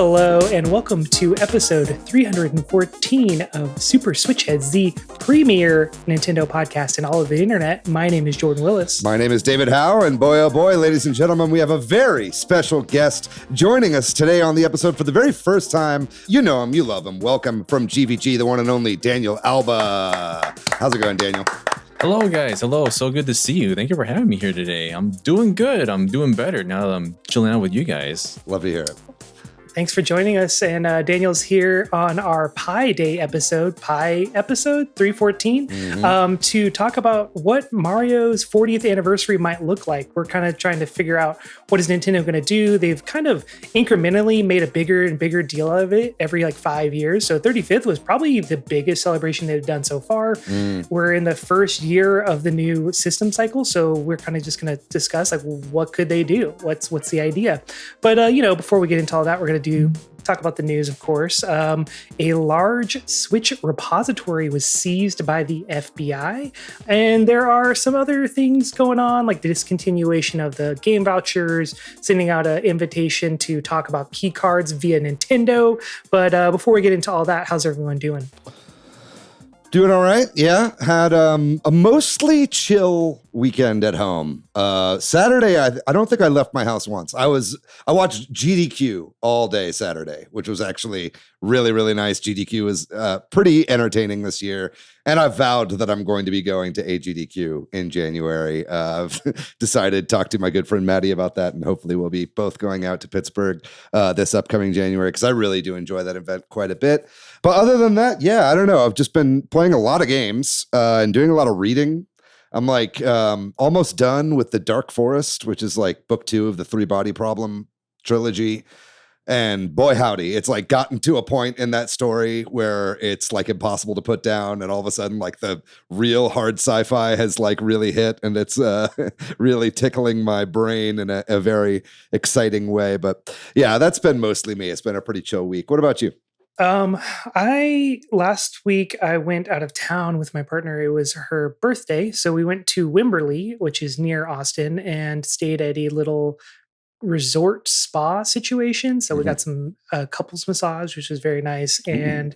Hello, and welcome to episode 314 of Super Switch Headz, the premier Nintendo podcast in all of the internet. My name is Jordan Willis. My name is David Howe, and boy, oh boy, ladies and gentlemen, we have a very special guest joining us today on the episode for the very first time. You know him, you love him. Welcome from GVG, the one and only Daniel Alba. How's it going, Daniel? Hello, guys. Hello. So good to see you. Thank you for having me here today. I'm doing good. I'm doing better now that I'm chilling out with you guys. Love to hear it. Thanks for joining us. And Daniel's here on our Pi Day episode 314, to talk about what Mario's 40th anniversary might look like. We're kind of trying to figure out what is Nintendo going to do. They've kind of incrementally made a bigger and bigger deal of it every 5 years. So 35th was probably the biggest celebration they've done so far. We're in the first year of the new system cycle. So we're kind of just going to discuss what could they do? What's the idea? But, before we get into all that, we're going to talk about the news, of course. A large Switch repository was seized by the FBI, and there are some other things going on, like the discontinuation of the game vouchers, sending out an invitation to talk about key cards via Nintendo. But before we get into all that, how's everyone doing? Doing all right, yeah. Had a mostly chill weekend at home. Saturday, I don't think I left my house once. I watched GDQ all day Saturday, which was actually really, really nice. GDQ was pretty entertaining this year, and I've vowed that I'm going to be going to a GDQ in January. I've decided to talk to my good friend Maddie about that, and hopefully we'll be both going out to Pittsburgh this upcoming January, because I really do enjoy that event quite a bit. But other than that, yeah, I don't know. I've just been playing a lot of games and doing a lot of reading. I'm almost done with The Dark Forest, which is book 2 of the 3 Body Problem trilogy. And boy, howdy, it's gotten to a point in that story where it's impossible to put down. And all of a sudden, the real hard sci-fi has really hit, and it's really tickling my brain in a very exciting way. But yeah, that's been mostly me. It's been a pretty chill week. What about you? Last week I went out of town with my partner. It was her birthday. So we went to Wimberley, which is near Austin, and stayed at a little resort spa situation. So we got some couples massage, which was very nice. And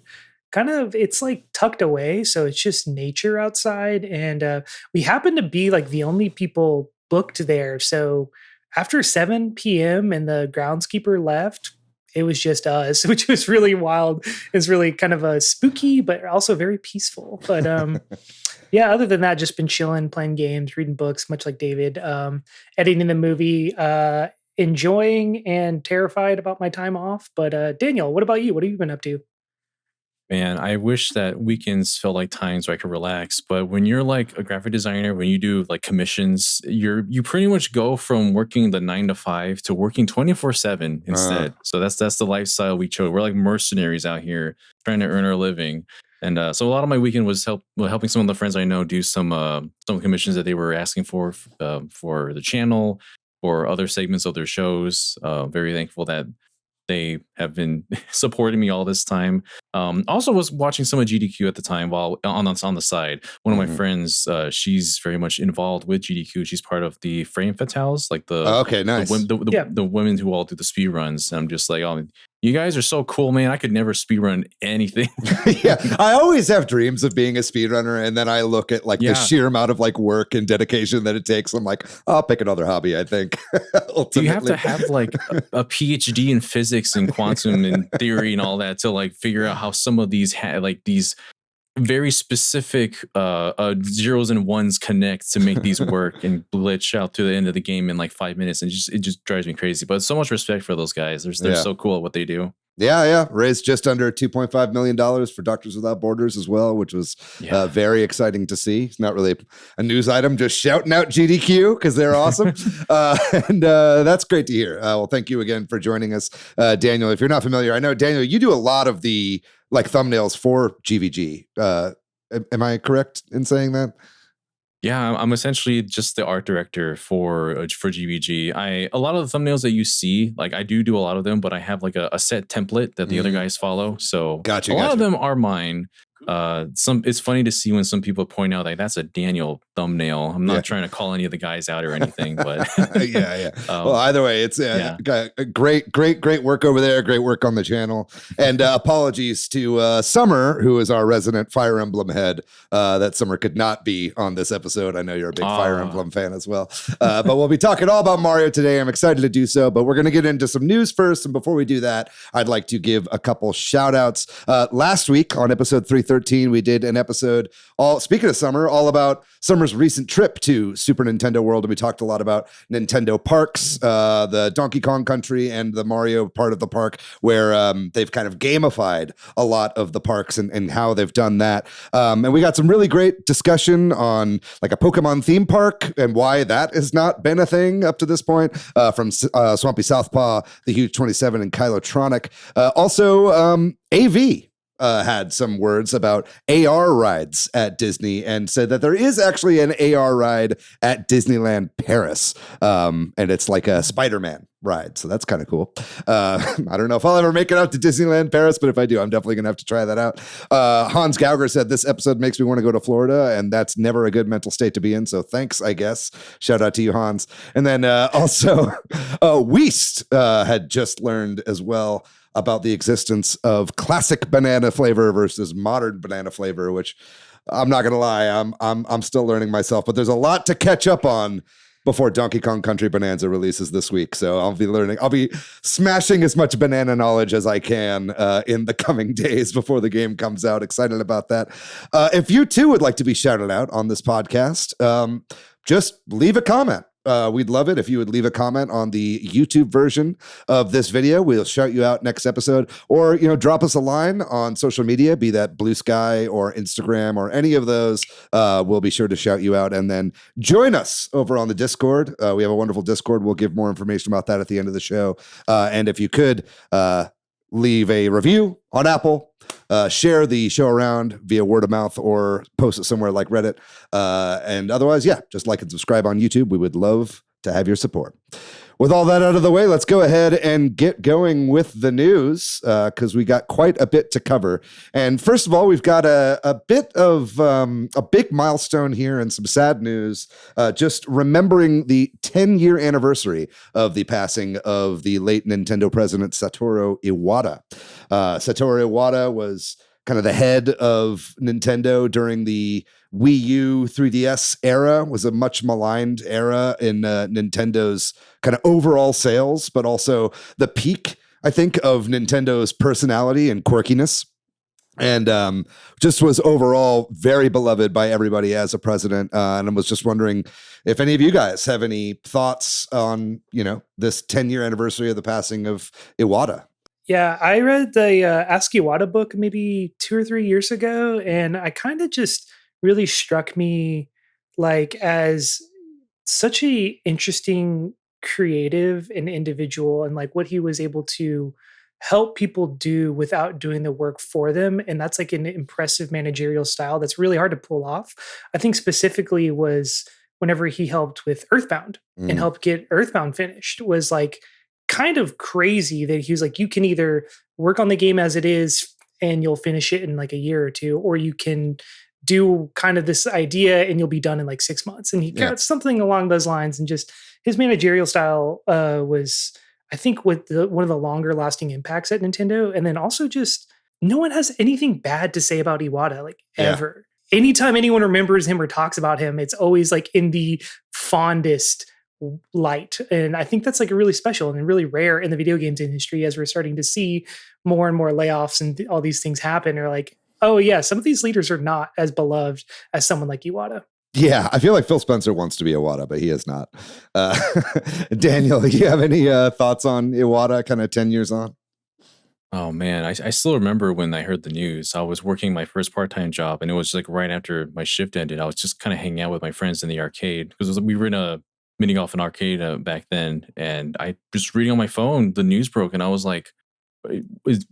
kind of, it's tucked away. So it's just nature outside. And we happened to be the only people booked there. So after 7 p.m. and the groundskeeper left, it was just us, which was really wild. It's really kind of a spooky, but also very peaceful. But yeah, other than that, just been chilling, playing games, reading books, much like David, editing the movie, enjoying and terrified about my time off. But Daniel, what about you? What have you been up to? Man, I wish that weekends felt like times where I could relax. But when you're a graphic designer, when you do commissions, you pretty much go from working the 9 to 5 to working 24/7 instead. So that's the lifestyle we chose. We're mercenaries out here trying to earn our living. And so a lot of my weekend was helping some of the friends I know do some commissions that they were asking for the channel or other segments of their shows. Very thankful that they have been supporting me all this time. Also was watching some of GDQ at the time while on the side. One of my friends, she's very much involved with GDQ. She's part of the Frame Fatales, okay, nice. The women who all do the speed runs. And I'm just oh, you guys are so cool, man. I could never speed run anything. Yeah, I always have dreams of being a speedrunner, and then I look at the sheer amount of work and dedication that it takes. I'm I'll pick another hobby, I think. You have to have a PhD in physics and quantum and theory and all that to figure out how some of these these very specific zeros and ones connect to make these work and glitch out to the end of the game in 5 minutes, and it just drives me crazy. But so much respect for those guys. They're so cool at what they do. Yeah. Raised just under $2.5 million for Doctors Without Borders as well, which was very exciting to see. It's not really a news item, just shouting out GDQ because they're awesome. And that's great to hear. Well, thank you again for joining us, Daniel. If you're not familiar, I know, Daniel, you do a lot of the thumbnails for GVG. Am I correct in saying that? Yeah, I'm essentially just the art director for GVG. A lot of the thumbnails that you see, I do a lot of them, but I have a set template that the other guys follow. So gotcha, a lot of them are mine. It's funny to see when some people point out like that's a Daniel thumbnail. I'm not trying to call any of the guys out or anything, but yeah. Well, either way, it's great work over there. Great work on the channel. And apologies to Summer, who is our resident Fire Emblem head. That Summer could not be on this episode. I know you're a big Fire Emblem fan as well. But we'll be talking all about Mario today. I'm excited to do so, but we're going to get into some news first. And before we do that, I'd like to give a couple shout outs. Last week on episode 313, we did an episode, speaking of Summer, all about Summer's recent trip to Super Nintendo World. And we talked a lot about Nintendo parks, the Donkey Kong Country and the Mario part of the park, where they've kind of gamified a lot of the parks and how they've done that. And we got some really great discussion on like a Pokemon theme park and why that has not been a thing up to this point, from Swampy Southpaw, the Huge 27, and Kylotronic. Also, AV had some words about AR rides at Disney and said that there is actually an AR ride at Disneyland Paris. And it's like a Spider-Man ride. So that's kind of cool. I don't know if I'll ever make it out to Disneyland Paris, but if I do, I'm definitely going to have to try that out. Hans Gauger said this episode makes me want to go to Florida, and that's never a good mental state to be in. So thanks, I guess. Shout out to you, Hans. And then also, Weist had just learned as well about the existence of classic banana flavor versus modern banana flavor, which I'm not gonna lie, I'm still learning myself, but there's a lot to catch up on before Donkey Kong Country Bonanza releases this week. So I'll be smashing as much banana knowledge as I can in the coming days before the game comes out. Excited about that. If you too would like to be shouted out on this podcast, just leave a comment. We'd love it if you would leave a comment on the YouTube version of this video. We'll shout you out next episode, or drop us a line on social media, be that Blue Sky or Instagram or any of those. We'll be sure to shout you out, and then join us over on the Discord. We have a wonderful Discord. We'll give more information about that at the end of the show. And if you could leave a review on Apple. Share the show around via word of mouth or post it somewhere like Reddit. And otherwise, just like and subscribe on YouTube. We would love to have your support. With all that out of the way, let's go ahead and get going with the news, because we got quite a bit to cover. And first of all, we've got a bit of a big milestone here and some sad news, just remembering the 10-year anniversary of the passing of the late Nintendo president Satoru Iwata. Satoru Iwata was kind of the head of Nintendo during the Wii U 3DS era. Was a much maligned era in Nintendo's kind of overall sales, but also the peak, I think, of Nintendo's personality and quirkiness. And just was overall very beloved by everybody as a president. And I was just wondering if any of you guys have any thoughts on, this 10-year anniversary of the passing of Iwata. Yeah, I read the Ask Iwata book maybe 2 or 3 years ago, and I kind of just really struck me like as such a interesting creative and individual, and like what he was able to help people do without doing the work for them. And that's like an impressive managerial style that's really hard to pull off. I think specifically was whenever he helped with Earthbound and helped get Earthbound finished, was like kind of crazy that he was like, you can either work on the game as it is and you'll finish it in like a year or two, or you can do kind of this idea and you'll be done in like 6 months. And he got something along those lines, and just his managerial style was, I think, with one of the longer lasting impacts at Nintendo. And then also just no one has anything bad to say about Iwata, like ever. Anytime anyone remembers him or talks about him, it's always like in the fondest light. And I think that's like really special and really rare in the video games industry, as we're starting to see more and more layoffs and all these things happen. Or like, oh yeah, some of these leaders are not as beloved as someone like Iwata. Yeah, I feel like Phil Spencer wants to be Iwata, but he is not. Daniel, do you have any thoughts on Iwata kind of 10 years on? Oh man, I still remember when I heard the news. I was working my first part-time job, and it was like right after my shift ended. I was just kind of hanging out with my friends in the arcade, because we were in a mini golf and arcade back then, and I just reading on my phone, the news broke, and I was like,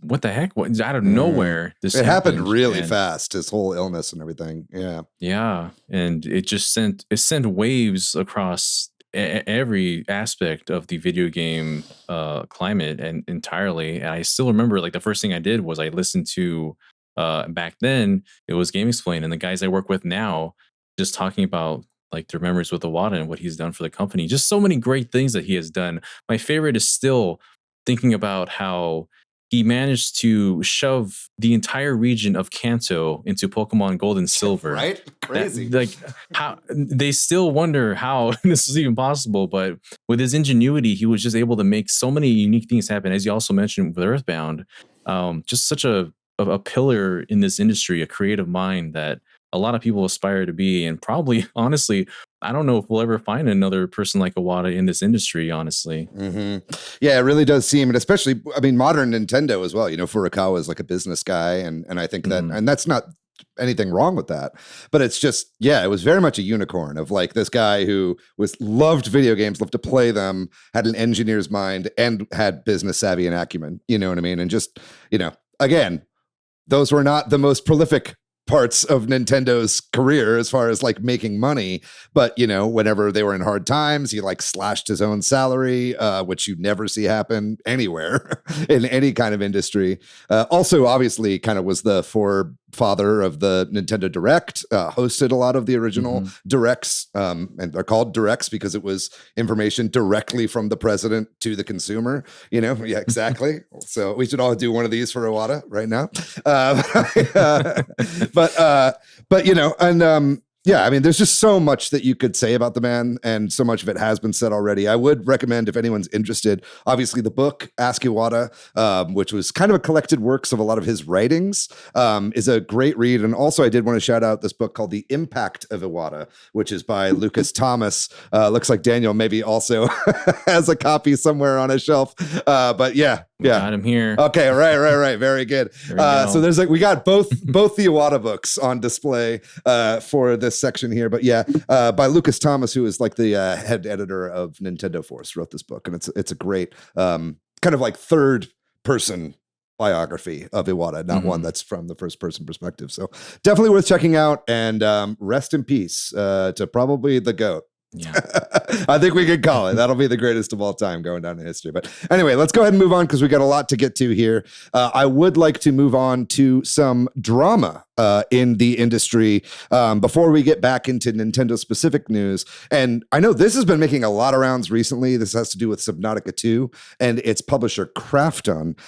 what the heck? What, out of nowhere, this happened really fast, his whole illness and everything. Yeah. And it just sent waves across every aspect of the video game climate and entirely. And I still remember, like, the first thing I did was I listened to Back then, it was Game Explain, and the guys I work with now, just talking about like their memories with Iwata and what he's done for the company. Just so many great things that he has done. My favorite is still thinking about how he managed to shove the entire region of Kanto into Pokemon Gold and Silver. Right? Crazy. Like how they still wonder how this is even possible, but with his ingenuity, he was just able to make so many unique things happen. As you also mentioned with Earthbound, just such a pillar in this industry, a creative mind that a lot of people aspire to be, and probably, honestly, I don't know if we'll ever find another person like Iwata in this industry, honestly. Yeah, it really does seem, and especially, I mean, modern Nintendo as well. Furukawa is like a business guy, and I think that, and that's not anything wrong with that, but it's just, yeah, it was very much a unicorn of like this guy who loved video games, loved to play them, had an engineer's mind, and had business savvy and acumen. You know what I mean? And just, again, those were not the most prolific parts of Nintendo's career as far as like making money, but whenever they were in hard times, he like slashed his own salary, which you never see happen anywhere in any kind of industry. Also, obviously, kind of was the forefather of the Nintendo Direct, hosted a lot of the original Directs, and they're called Directs because it was information directly from the president to the consumer. Yeah, exactly. So we should all do one of these for Iwata right now. Yeah, I mean, there's just so much that you could say about the man, and so much of it has been said already. I would recommend, if anyone's interested, obviously the book Ask Iwata, which was kind of a collected works of a lot of his writings, is a great read. And also, I did want to shout out this book called The Impact of Iwata, which is by Lucas Thomas. Looks like Daniel maybe also has a copy somewhere on his shelf. But yeah. Got him here. Okay, right. Very good. So there's we got both the Iwata books on display for this section here. But yeah, by Lucas Thomas, who is like the head editor of Nintendo Force, wrote this book, and it's a great kind of like third person biography of Iwata, not one that's from the first person perspective. So definitely worth checking out. And rest in peace to probably the GOAT. Yeah. I think we could call it. That'll be the greatest of all time going down in history. But anyway, let's go ahead and move on because we got a lot to get to here. I would like to move on to some drama in the industry before we get back into Nintendo specific news. And I know this has been making a lot of rounds recently. This has to do with Subnautica 2 and its publisher Krafton.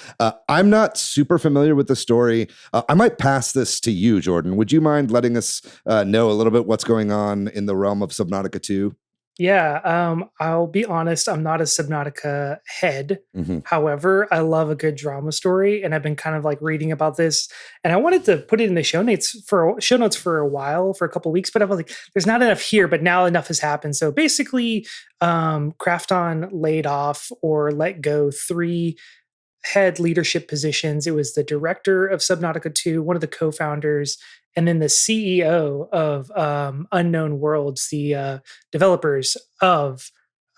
I'm not super familiar with the story. I might pass this to you, Jordan. Would you mind letting us know a little bit what's going on in the realm of Subnautica 2? Yeah, I'll be honest, I'm not a Subnautica head. However, I love a good drama story, and I've been kind of like reading about this, and I wanted to put it in the show notes for a while, for a couple of weeks, but I was like, there's not enough here, but now enough has happened. So basically, Krafton laid off or let go 3 head leadership positions. It was the director of Subnautica 2, one of the co-founders, and then the CEO of Unknown Worlds, the developers of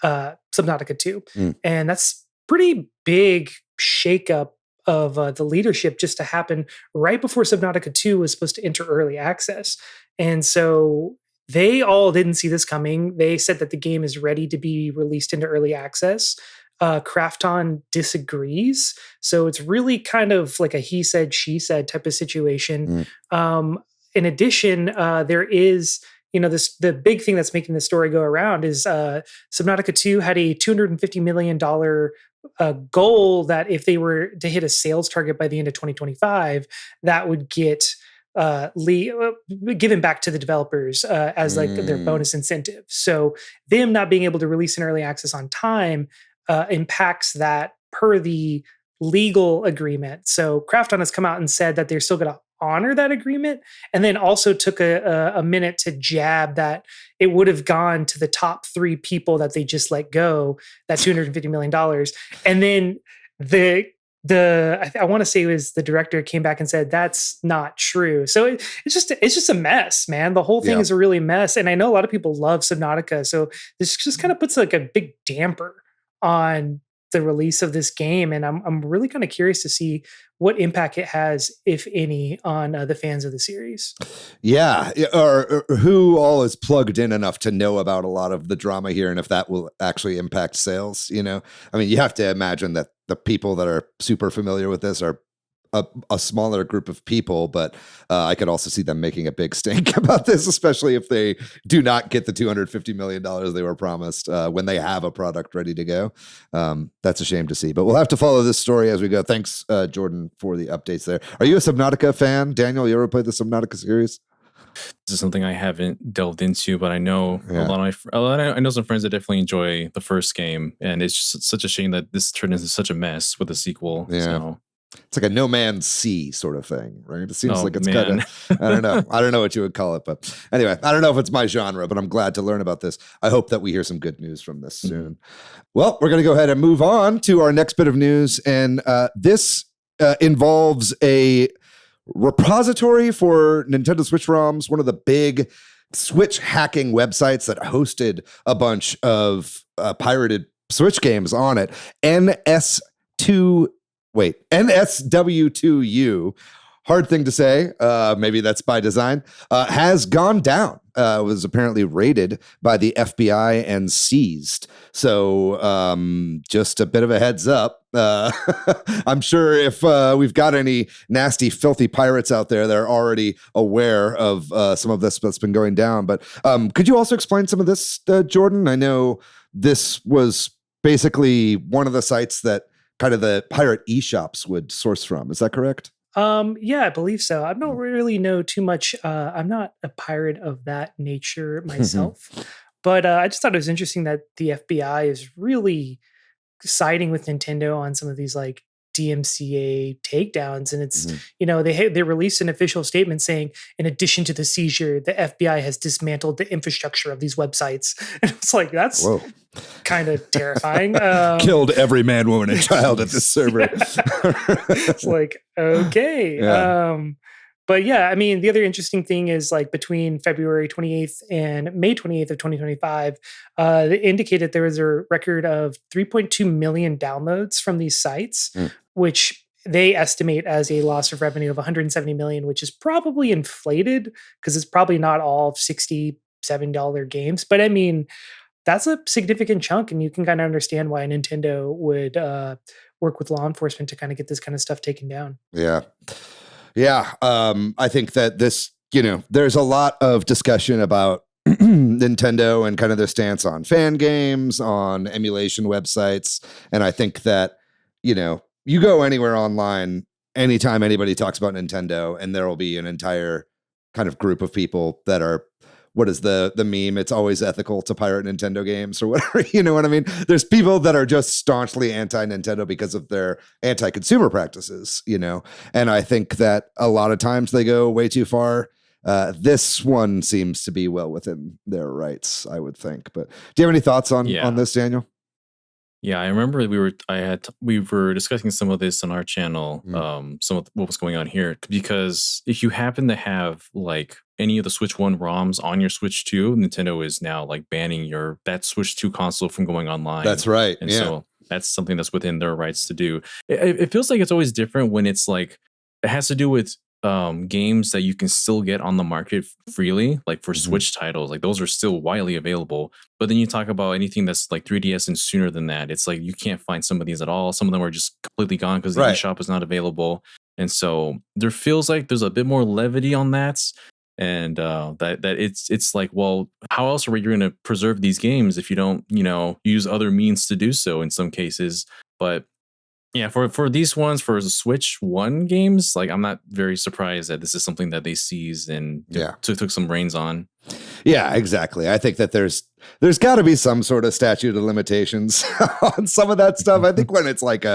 Subnautica 2. And that's pretty big shakeup of the leadership just to happen right before Subnautica 2 was supposed to enter early access. And so they all didn't see this coming. They said that the game is ready to be released into early access. Krafton disagrees. So it's really kind of like a he said, she said type of situation. In addition, there is, the big thing that's making the story go around is Subnautica 2 had a $250 million goal that if they were to hit a sales target by the end of 2025, that would get given back to the developers as like their bonus incentive. So them not being able to release an early access on time impacts that per the legal agreement. So Krafton has come out and said that they're still going to honor that agreement, and then also took a minute to jab that it would have gone to the top 3 people that they just let go, that $250 million. And then I want to say it was the director came back and said that's not true. So it's just a mess, man. The whole thing is a really mess. And I know a lot of people love Subnautica, so this just kind of puts like a big damper on the release of this game, and I'm really kind of curious to see what impact it has, if any, on the fans of the series. Yeah, or who all is plugged in enough to know about a lot of the drama here, and if that will actually impact sales. I mean, you have to imagine that the people that are super familiar with this are a smaller group of people, but I could also see them making a big stink about this, especially if they do not get the $250 million they were promised when they have a product ready to go. That's a shame to see, but we'll have to follow this story as we go. Thanks, Jordan, for the updates there. Are you a Subnautica fan? Daniel, you ever played the Subnautica series? This is something I haven't delved into, but I know I know some friends that definitely enjoy the first game, and it's just such a shame that this turned into such a mess with the sequel. Yeah. So. It's like a No Man's Sea sort of thing, right? It seems like it's kind of, I don't know what you would call it, but anyway, I don't know if it's my genre, but I'm glad to learn about this. I hope that we hear some good news from this soon. Well, we're going to go ahead and move on to our next bit of news, and this involves a repository for Nintendo Switch ROMs, one of the big Switch hacking websites that hosted a bunch of pirated Switch games on it. NSW2U, hard thing to say, maybe that's by design, has gone down. Was apparently raided by the FBI and seized. So just a bit of a heads up. I'm sure if we've got any nasty, filthy pirates out there, they're already aware of some of this that's been going down. But could you also explain some of this, Jordan? I know this was basically one of the sites that kind of the pirate eShops would source from. Is that correct? Yeah, I believe so. I don't really know too much. I'm not a pirate of that nature myself, but I just thought it was interesting that the FBI is really siding with Nintendo on some of these like DMCA takedowns. And it's, they released an official statement saying, in addition to the seizure, the FBI has dismantled the infrastructure of these websites. And it's like, that's kind of terrifying. Killed every man, woman, and child at this server. It's like, okay. Yeah. But yeah, I mean, the other interesting thing is like between February 28th and May 28th of 2025, they indicated there was a record of 3.2 million downloads from these sites, which they estimate as a loss of revenue of 170 million, which is probably inflated because it's probably not all $67 games. But I mean, that's a significant chunk, and you can kind of understand why Nintendo would work with law enforcement to kind of get this kind of stuff taken down. Yeah. Yeah. I think that this, there's a lot of discussion about Nintendo and kind of their stance on fan games, on emulation websites. And I think that, you go anywhere online, anytime anybody talks about Nintendo, and there will be an entire kind of group of people that are, what is the meme? It's always ethical to pirate Nintendo games or whatever. You know what I mean? There's people that are just staunchly anti-Nintendo because of their anti-consumer practices, And I think that a lot of times they go way too far. This one seems to be well within their rights, I would think. But do you have any thoughts on this, Daniel? Yeah, I remember we were discussing some of this on our channel, some of what was going on here, because if you happen to have like any of the Switch 1 ROMs on your Switch 2, Nintendo is now like banning that Switch 2 console from going online. That's right. And so that's something that's within their rights to do. It feels like it's always different when it's like, it has to do with games that you can still get on the market freely, like for Switch titles, like those are still widely available. But then you talk about anything that's like 3DS and sooner than that, it's like you can't find some of these at all. Some of them are just completely gone because the eShop is not available. And so there feels like there's a bit more levity on that. And that it's like, well, how else are we going to preserve these games if you don't, use other means to do so in some cases? But yeah, for these ones, for the Switch 1 games, like I'm not very surprised that this is something that they seized and took some reins on. Yeah, exactly. I think that there's got to be some sort of statute of limitations on some of that stuff. I think when it's like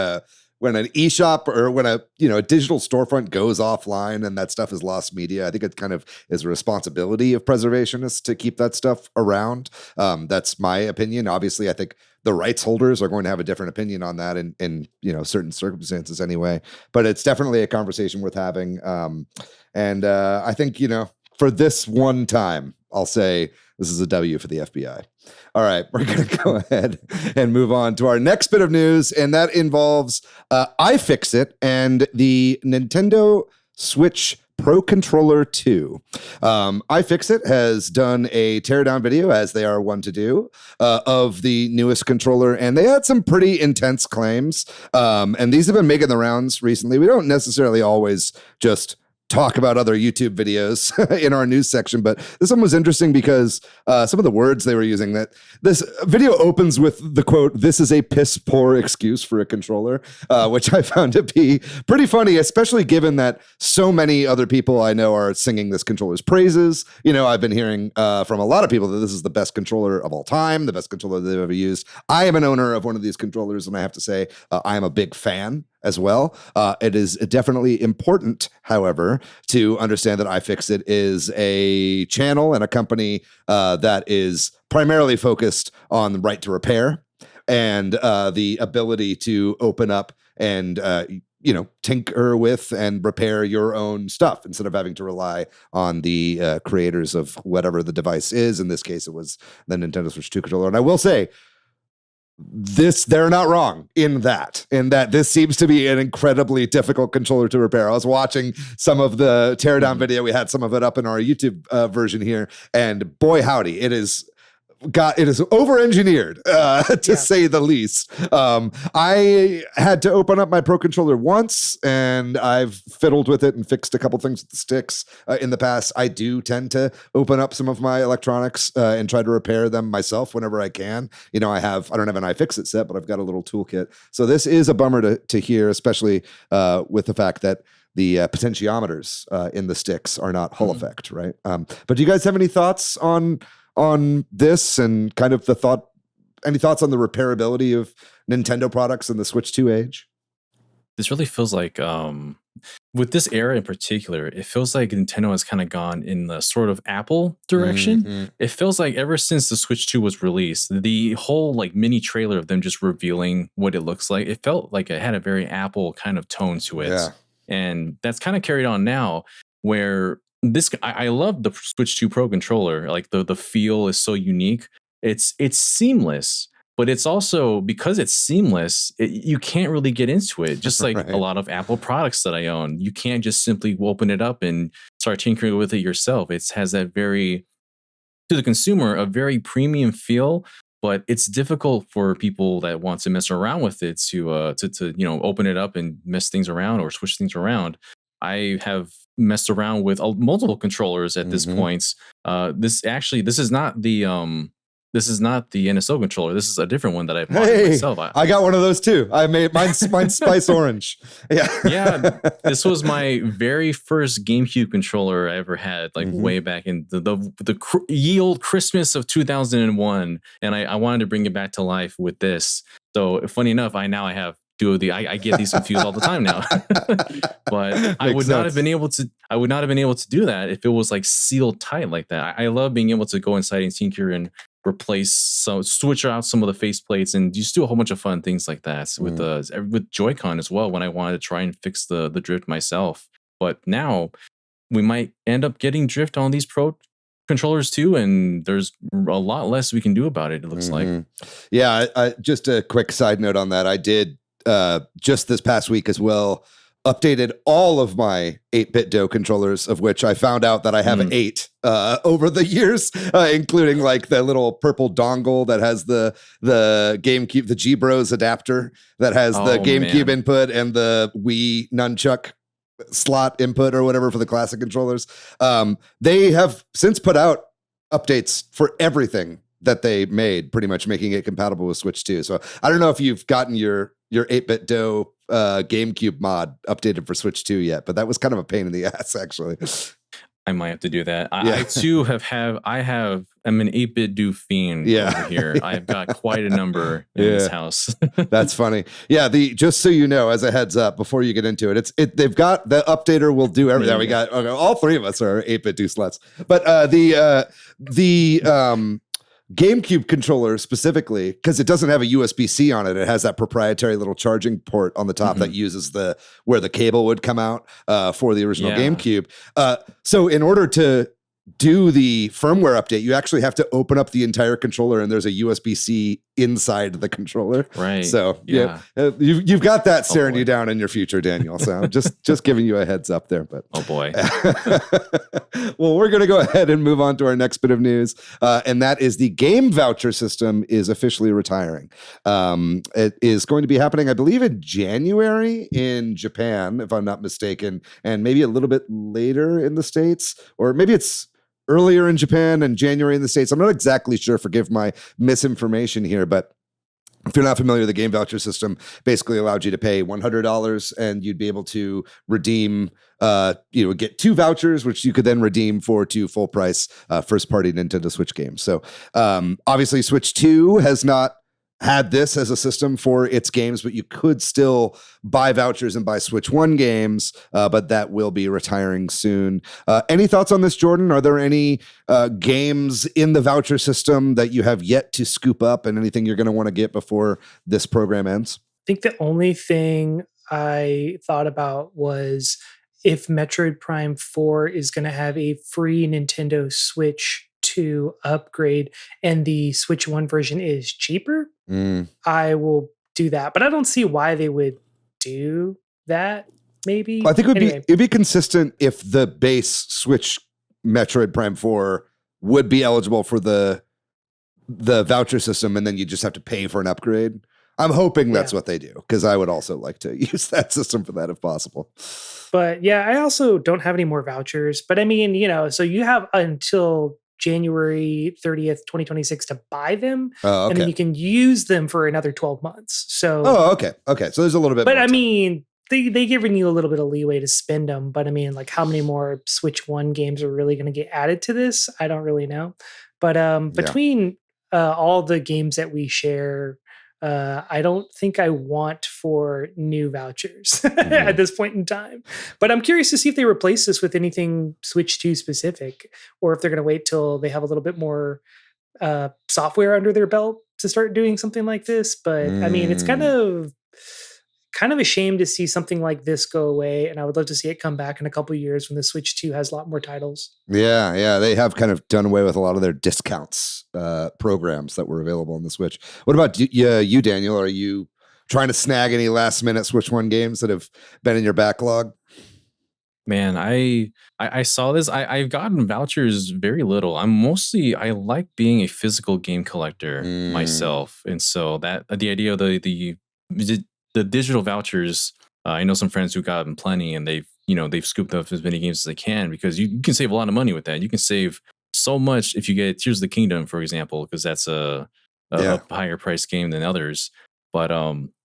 when an eShop or when a digital storefront goes offline and that stuff is lost media, I think it kind of is a responsibility of preservationists to keep that stuff around. That's my opinion. Obviously, I think the rights holders are going to have a different opinion on that in certain circumstances anyway. But it's definitely a conversation worth having. And I think, for this one time, I'll say this is a W for the FBI. All right, we're going to go ahead and move on to our next bit of news, and that involves iFixit and the Nintendo Switch Pro Controller 2. iFixit has done a teardown video, as they are one to do, of the newest controller, and they had some pretty intense claims. And these have been making the rounds recently. We don't necessarily always just talk about other YouTube videos in our news section, but this one was interesting because some of the words they were using, that this video opens with the quote, "This is a piss poor excuse for a controller," which I found to be pretty funny, especially given that so many other people I know are singing this controller's praises. You know, I've been hearing from a lot of people that this is the best controller of all time, the best controller they've ever used. I am an owner of one of these controllers, and I have to say I am a big fan as well. It is definitely important, however, to understand that iFixit is a channel and a company that is primarily focused on the right to repair and the ability to open up and tinker with and repair your own stuff instead of having to rely on the creators of whatever the device is. In this case, it was the Nintendo Switch 2 controller. And I will say, they're not wrong in that this seems to be an incredibly difficult controller to repair. I was watching some of the teardown video. We had some of it up in our YouTube version here, and boy howdy, it is over-engineered, to say the least. I had to open up my Pro Controller once, and I've fiddled with it and fixed a couple things with the sticks in the past. I do tend to open up some of my electronics and try to repair them myself whenever I can. You know, I don't have an iFixit set, but I've got a little toolkit. So this is a bummer to hear, especially with the fact that the potentiometers in the sticks are not Hull effect, right? But do you guys have any thoughts on this and kind of any thoughts on the repairability of Nintendo products in the Switch 2 age? This really feels like, with this era in particular, it feels like Nintendo has kind of gone in the sort of Apple direction. Mm-hmm. It feels like ever since the Switch 2 was released, the whole like mini trailer of them just revealing what it looks like, it felt like it had a very Apple kind of tone to it. Yeah. And that's kind of carried on now, where I love the Switch 2 Pro controller. Like the feel is so unique. It's seamless, but it's also, because it's seamless, you can't really get into it. Just like right. A lot of Apple products that I own, you can't just simply open it up and start tinkering with it yourself. It has that to the consumer, a very premium feel, but it's difficult for people that want to mess around with it to open it up and mess things around or switch things around. I have messed around with multiple controllers at this point. This is not the NSO controller. This is a different one that I bought myself. I got one of those too. I made mine's Spice Orange. Yeah. This was my very first GameCube controller I ever had, like way back in the ye old Christmas of 2001, and I wanted to bring it back to life with this. So funny enough, I have two of I get these confused all the time now. But I would not have been able to do that if it was like sealed tight like that. I love being able to go inside and tinker and switch out some of the face plates and just do a whole bunch of fun things like that with Joy-Con as well, when I wanted to try and fix the drift myself. But now we might end up getting drift on these Pro controllers too, and there's a lot less we can do about it, looks like. Yeah, I just a quick side note on that. I did just this past week as well, updated all of my 8BitDo controllers, of which I found out that I have 8 over the years, including like the little purple dongle that has the GameCube, the G-Bros adapter that has the GameCube input, and the Wii nunchuck slot input or whatever for the classic controllers. They have since put out updates for everything that they made, pretty much making it compatible with Switch 2. So I don't know if you've gotten your 8BitDo GameCube mod updated for Switch 2 yet, but that was kind of a pain in the ass, actually. I might have to do that. I too I'm an 8BitDo fiend over here. I've got quite a number in this house. That's funny. Yeah, just so you know, as a heads up before you get into it, they've got the updater will do everything. We got all three of us are 8BitDo sluts. But the GameCube controller specifically, because it doesn't have a USB-C on it, it has that proprietary little charging port on the top that uses where the cable would come out for the original GameCube. So in order to do the firmware update, you actually have to open up the entire controller, and there's a USB-C inside the controller. Right. So you've got that staring you down in your future, Daniel. So just giving you a heads up there. But oh boy. Well, we're going to go ahead and move on to our next bit of news, and that is the game voucher system is officially retiring. It is going to be happening, I believe, in January in Japan, if I'm not mistaken, and maybe a little bit later in the States, or maybe it's earlier in Japan and January in the States. I'm not exactly sure. Forgive my misinformation here, but if you're not familiar, the game voucher system basically allowed you to pay $100 and you'd be able to redeem, get 2 vouchers, which you could then redeem for 2 full price first-party Nintendo Switch games. So obviously Switch 2 has not had this as a system for its games, but you could still buy vouchers and buy Switch 1 games, but that will be retiring soon. Any thoughts on this, Jordan? Are there any games in the voucher system that you have yet to scoop up, and anything you're going to want to get before this program ends? I think the only thing I thought about was if Metroid Prime 4 is going to have a free Nintendo Switch 2 upgrade and the Switch 1 version is cheaper, I will do that. But I don't see why they would do that. Maybe I think it'd be consistent if the base Switch Metroid Prime 4 would be eligible for the voucher system, and then you just have to pay for an upgrade. I'm hoping that's what they do, because I would also like to use that system for that if possible. But yeah, I also don't have any more vouchers. But I mean, so you have until January 30th, 2026 to buy them. And then you can use them for another 12 months. So okay. So there's a little bit but more I time. mean, they giving you a little bit of leeway to spend them. But I mean, like, how many more Switch 1 games are really going to get added to this? I don't really know. But between all the games that we share, I don't think I want 4 new vouchers at this point in time. But I'm curious to see if they replace this with anything Switch 2 specific, or if they're going to wait till they have a little bit more software under their belt to start doing something like this. But I mean, it's kind of a shame to see something like this go away, and I would love to see it come back in a couple of years when the Switch 2 has a lot more titles. Yeah, they have kind of done away with a lot of their discounts programs that were available on the Switch. What about you, Daniel? Are you trying to snag any last-minute Switch 1 games that have been in your backlog? Man, I saw this. I've gotten vouchers very little. I like being a physical game collector myself, and so that the idea of the digital vouchers, I know some friends who gotten plenty, and they've scooped up as many games as they can, because you can save a lot of money with that. You can save so much if you get Tears of the Kingdom, for example, because that's a higher price game than others. But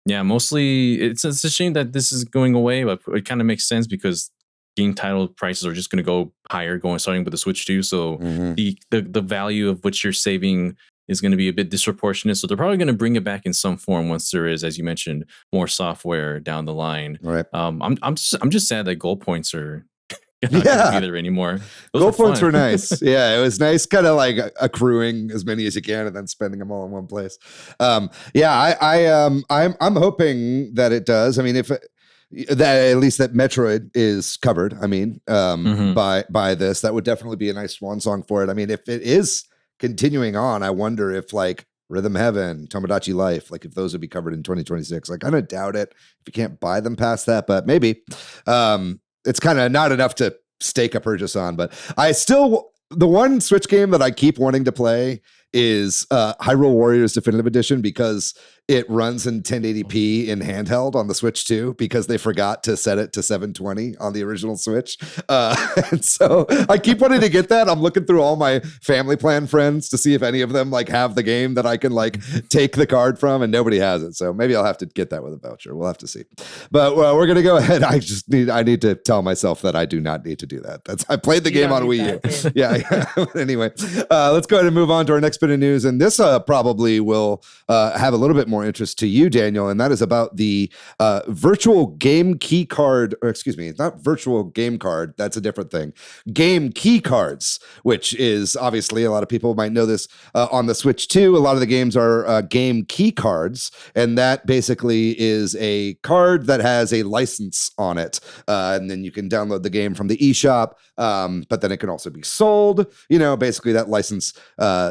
mostly it's a shame that this is going away, but it kind of makes sense because game title prices are just going to go higher starting with the Switch 2. So the value of what you're saving is going to be a bit disproportionate. So they're probably going to bring it back in some form once there is, as you mentioned, more software down the line. Right. I'm just sad that goal points are not going to be there anymore. Goal points were nice. Yeah, it was nice, kind of like accruing as many as you can and then spending them all in one place. I'm hoping that it does. I mean, if that at least that Metroid is covered. I mean, by this, that would definitely be a nice swan song for it. I mean, if it is continuing on, I wonder if like Rhythm Heaven, Tomodachi Life, like if those would be covered in 2026. I kind of doubt it if you can't buy them past that, but maybe. It's kind of not enough to stake a purchase on, but the one Switch game that I keep wanting to play is Hyrule Warriors Definitive Edition, because it runs in 1080p in handheld on the Switch 2, because they forgot to set it to 720 on the original Switch. And so I keep wanting to get that. I'm looking through all my family plan friends to see if any of them like have the game that I can like take the card from, and nobody has it. So maybe I'll have to get that with a voucher. We'll have to see. But we're going to go ahead. I need to tell myself that I do not need to do that. I played the game on Wii U. Yeah. Anyway, let's go ahead and move on to our next bit bit of news, and this probably will have a little bit more interest to you, Daniel, and that is about the virtual game key card, or excuse me, not virtual game card, that's a different thing. Game key cards, which is obviously, a lot of people might know this on the Switch 2. A lot of the games are game key cards, and that basically is a card that has a license on it, and then you can download the game from the eShop, but then it can also be sold. Basically that license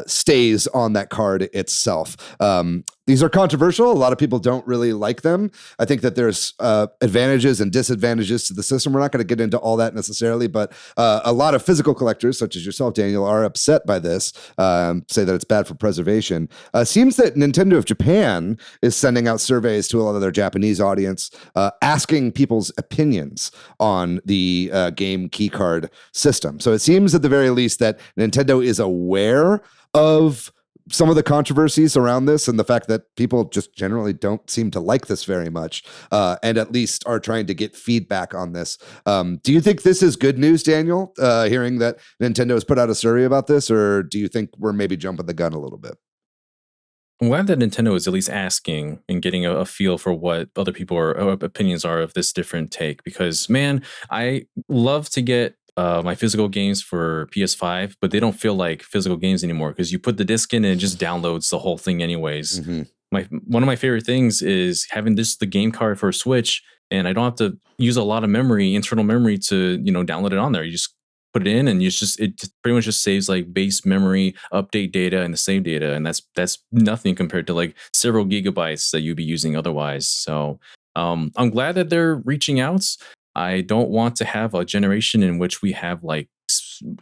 stays on that card itself. These are controversial. A lot of people don't really like them. I think that there's advantages and disadvantages to the system. We're not going to get into all that necessarily, but a lot of physical collectors, such as yourself, Daniel, are upset by this, say that it's bad for preservation. Seems that Nintendo of Japan is sending out surveys to a lot of their Japanese audience, asking people's opinions on the game keycard system. So it seems at the very least that Nintendo is aware of some of the controversies around this and the fact that people just generally don't seem to like this very much, and at least are trying to get feedback on this. Do you think this is good news, Daniel, hearing that Nintendo has put out a survey about this, or do you think we're maybe jumping the gun a little bit? I'm glad that Nintendo is at least asking and getting a feel for what other people or opinions are of this different take, because, man, I love to get my physical games for PS5, but they don't feel like physical games anymore because you put the disc in and it just downloads the whole thing anyways. One of my favorite things is having the game card for Switch, and I don't have to use a lot of internal memory to download it on there. You just put it in, and it pretty much just saves like base memory, update data, and the save data, and that's nothing compared to like several gigabytes that you'd be using otherwise. So I'm glad that they're reaching out. I don't want to have a generation in which we have like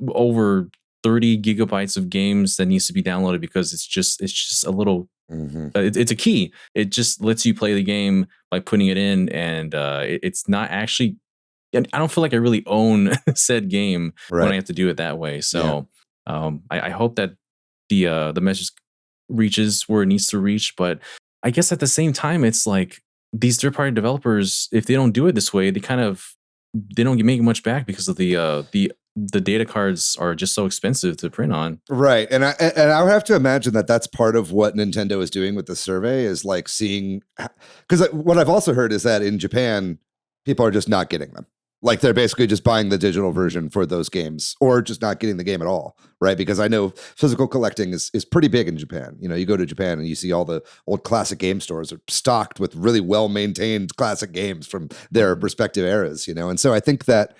over 30 gigabytes of games that needs to be downloaded because it's just a little. It's a key. It just lets you play the game by putting it in, and it's not actually. I don't feel like I really own said game when I have to do it that way. So I hope that the message reaches where it needs to reach. But I guess at the same time, it's like these third-party developers, if they don't do it this way, they don't make much back because of the data cards are just so expensive to print on. Right. And I would have to imagine that that's part of what Nintendo is doing with the survey, is like seeing, because what I've also heard is that in Japan, people are just not getting them. Like they're basically just buying the digital version for those games, or just not getting the game at all, right? Because I know physical collecting is pretty big in Japan. You go to Japan and you see all the old classic game stores are stocked with really well-maintained classic games from their respective eras, And so I think that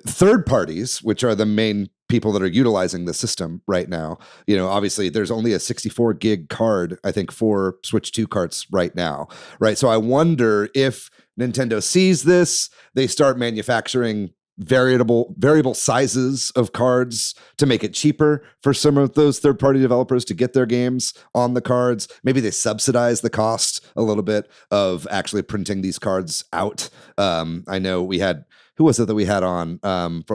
third parties, which are the main people that are utilizing the system right now, obviously there's only a 64 gig card, I think, for Switch 2 carts right now, right? So I wonder if Nintendo sees this, they start manufacturing variable sizes of cards to make it cheaper for some of those third-party developers to get their games on the cards. Maybe they subsidize the cost a little bit of actually printing these cards out. I know we had, who was it that we had on?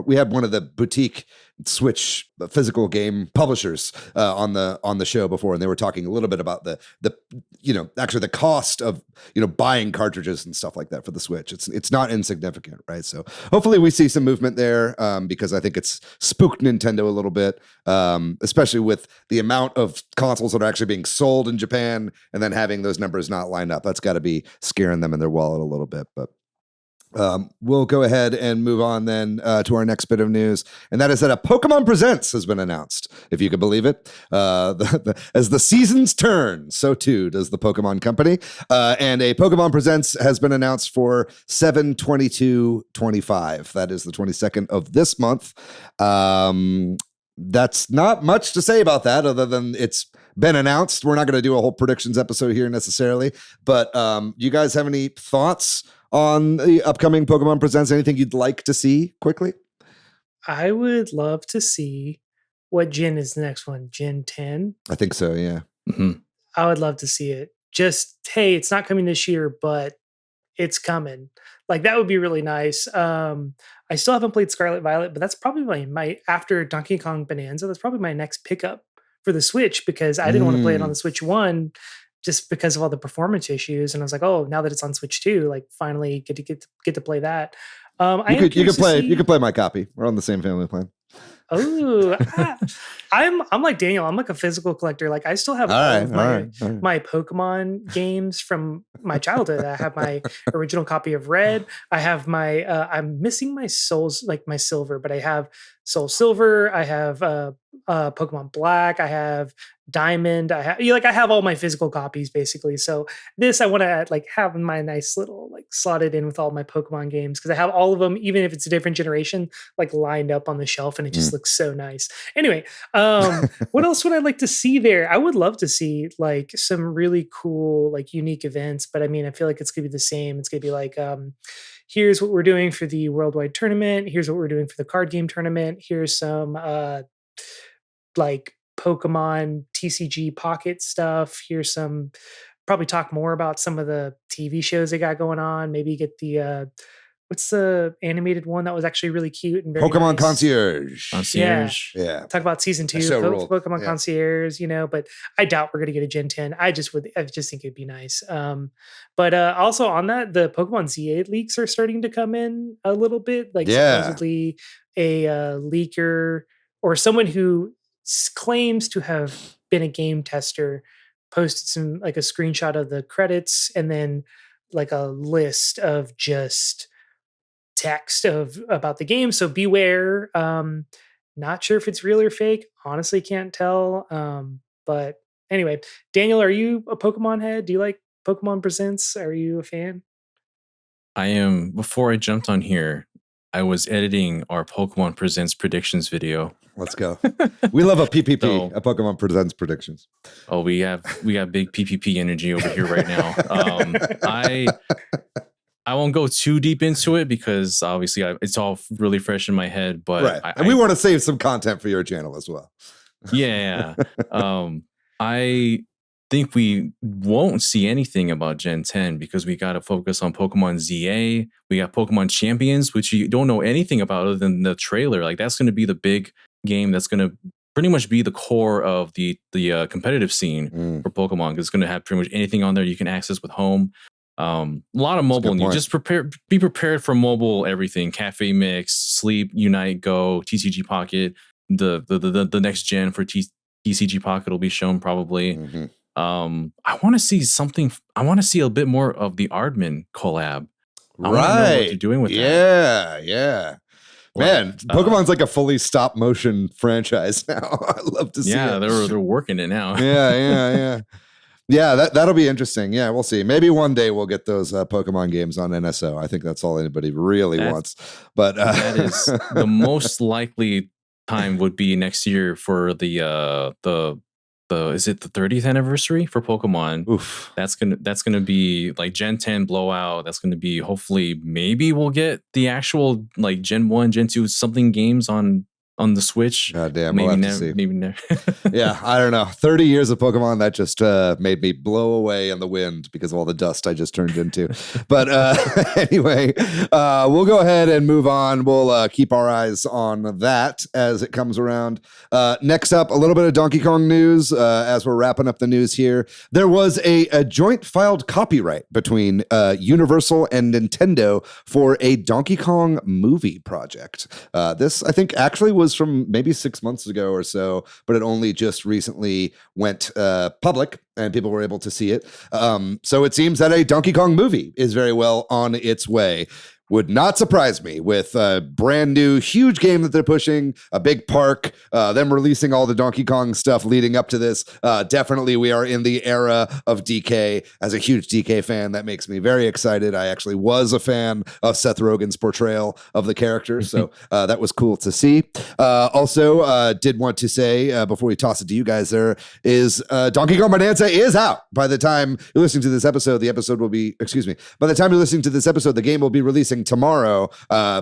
We had one of the boutique Switch physical game publishers on the show before, and they were talking a little bit about the actually the cost of buying cartridges and stuff like that for the Switch. It's not insignificant, right? So hopefully we see some movement there, because I think it's spooked Nintendo a little bit, especially with the amount of consoles that are actually being sold in Japan, and then having those numbers not line up. That's got to be scaring them in their wallet a little bit, but. We'll go ahead and move on then to our next bit of news, and that is that a Pokemon Presents has been announced, if you can believe it. As the seasons turn, so too does the Pokemon Company, and a Pokemon Presents has been announced for 7/22/25. That is the 22nd of this month. That's not much to say about that other than it's been announced. We're not going to do a whole predictions episode here necessarily, but you guys have any thoughts on the upcoming Pokemon Presents? Anything you'd like to see quickly? I would love to see what gen is the next one. Gen 10? I think so, yeah. I would love to see it. Just, hey, it's not coming this year, but it's coming. Like, that would be really nice. I still haven't played Scarlet Violet, but that's probably my after Donkey Kong Bonanza, that's probably my next pickup for the Switch, because I didn't want to play it on the Switch 1 just because of all the performance issues. And I was like, oh, now that it's on Switch 2, like finally get to play that. You could play my copy. We're on the same family plan. Oh, I'm like Daniel. I'm like a physical collector. Like I still have all of my Pokemon games from my childhood. I have my original copy of Red. I have my I'm missing my Souls, like my Silver, but I have Soul Silver. I have Pokemon Black. I have Diamond. I have all my physical copies basically. So this I want to like have my nice little like slotted in with all my Pokemon games because I have all of them, even if it's a different generation, like lined up on the shelf, and it just looks so nice. Anyway, what else would I like to see there? I would love to see like some really cool like unique events, but I mean I feel like it's gonna be the same. It's gonna be like here's what we're doing for the worldwide tournament. Here's what we're doing for the card game tournament. Here's some like Pokemon TCG Pocket stuff. Here's some probably talk more about some of the TV shows they got going on. Maybe get the what's the animated one that was actually really cute and very Pokemon nice? Concierge. Yeah. Talk about season 2 Pokemon Concierge, but I doubt we're gonna get a Gen 10. I just think it'd be nice. But also on that, the Pokemon Z8 leaks are starting to come in a little bit. Like supposedly a leaker or someone who claims to have been a game tester posted some like a screenshot of the credits and then like a list of just text about the game. So beware. Not sure if it's real or fake. Honestly, can't tell. But anyway, Daniel, are you a Pokemon head? Do you like Pokemon Presents? Are you a fan? I am. Before I jumped on here, I was editing our Pokemon Presents predictions video. Let's go. We love a PPP, a Pokemon Presents predictions. Oh, we got big PPP energy over here right now. I won't go too deep into it because obviously it's all really fresh in my head. But and we want to save some content for your channel as well. Yeah. I think we won't see anything about Gen 10 because we got to focus on Pokemon ZA. We got Pokemon Champions, which you don't know anything about other than the trailer. Like that's going to be the big game that's going to pretty much be the core of the competitive scene for Pokemon. Because it's going to have pretty much anything on there you can access with home. A lot of mobile news. Just be prepared for mobile everything. Cafe Mix, Sleep, Unite, Go, TCG Pocket. The next gen for TCG Pocket will be shown probably. I want to see something. I want to see a bit more of the Aardman collab. I want to know what they're doing with that. Yeah. Man, Pokemon's like a fully stop motion franchise now. I love to see it. Yeah, they're working it now. Yeah. Yeah, that'll be interesting. Yeah, we'll see. Maybe one day we'll get those Pokemon games on NSO. I think that's all anybody really wants. But that is the most likely time would be next year for the is it the 30th anniversary for Pokemon? Oof. That's gonna be like Gen 10 blowout. That's gonna be hopefully maybe we'll get the actual like Gen 1, Gen 2 something games on the Switch. God damn, maybe we'll have never, to see. maybe never. Yeah, I don't know. 30 years of Pokemon, that just made me blow away in the wind because of all the dust I just turned into. But anyway, we'll go ahead and move on. We'll keep our eyes on that as it comes around. Next up, a little bit of Donkey Kong news as we're wrapping up the news here. There was a joint filed copyright between Universal and Nintendo for a Donkey Kong movie project. This, I think, actually was from maybe 6 months ago or so, but it only just recently went public and people were able to see it. So it seems that a Donkey Kong movie is very well on its way. Would not surprise me with a brand new, huge game that they're pushing, a big park, them releasing all the Donkey Kong stuff leading up to this. Definitely we are in the era of DK. As a huge DK fan, that makes me very excited. I actually was a fan of Seth Rogen's portrayal of the character, so that was cool to see. Also, did want to say, before we toss it to you guys, there is Donkey Kong Bonanza is out. By the time you're listening to this episode, by the time you're listening to this episode, the game will be releasing tomorrow.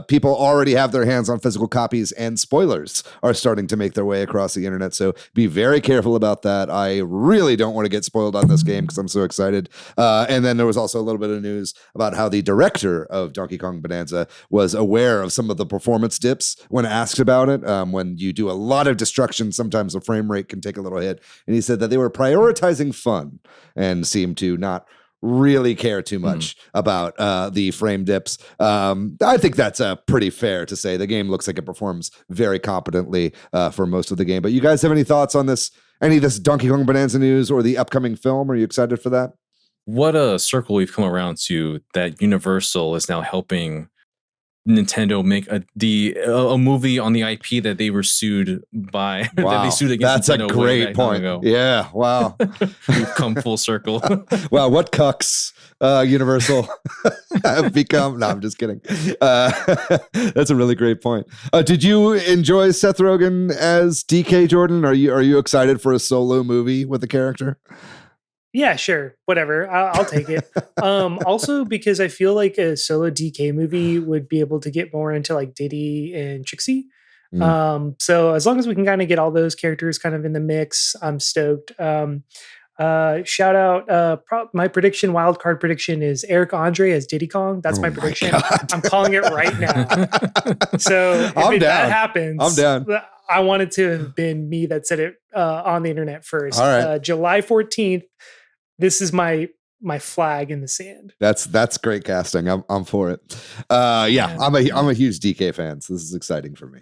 People already have their hands on physical copies and spoilers are starting to make their way across the internet. So be very careful about that. I really don't want to get spoiled on this game because I'm so excited. And then there was also a little bit of news about how the director of Donkey Kong Bonanza was aware of some of the performance dips when asked about it. When you do a lot of destruction, sometimes the frame rate can take a little hit. And he said that they were prioritizing fun and seemed to not really care too much about the frame dips. I think that's pretty fair to say. The game looks like it performs very competently for most of the game. But you guys have any thoughts on this? Any of this Donkey Kong Bonanza news or the upcoming film? Are you excited for that? What a circle we've come around to, that Universal is now helping Nintendo make a movie on the IP that they were sued by. Wow, that they sued against that's Nintendo a great point. Yeah, wow. We've come full circle. Wow, what cucks Universal have become. No, I'm just kidding. That's a really great point. Did you enjoy Seth Rogen as DK, Jordan? Are you excited for a solo movie with the character? Yeah, sure. Whatever. I'll take it. Also, because I feel like a solo DK movie would be able to get more into like Diddy and Trixie. So as long as we can kind of get all those characters kind of in the mix, I'm stoked. Shout out. My prediction, wild card prediction, is Eric Andre as Diddy Kong. That's my prediction. I'm calling it right now. So if that happens, I'm down. I want it to have been me that said it on the internet first. All right. July 14th. This is my flag in the sand. That's great casting. I'm for it. Yeah, I'm a huge DK fan, so this is exciting for me.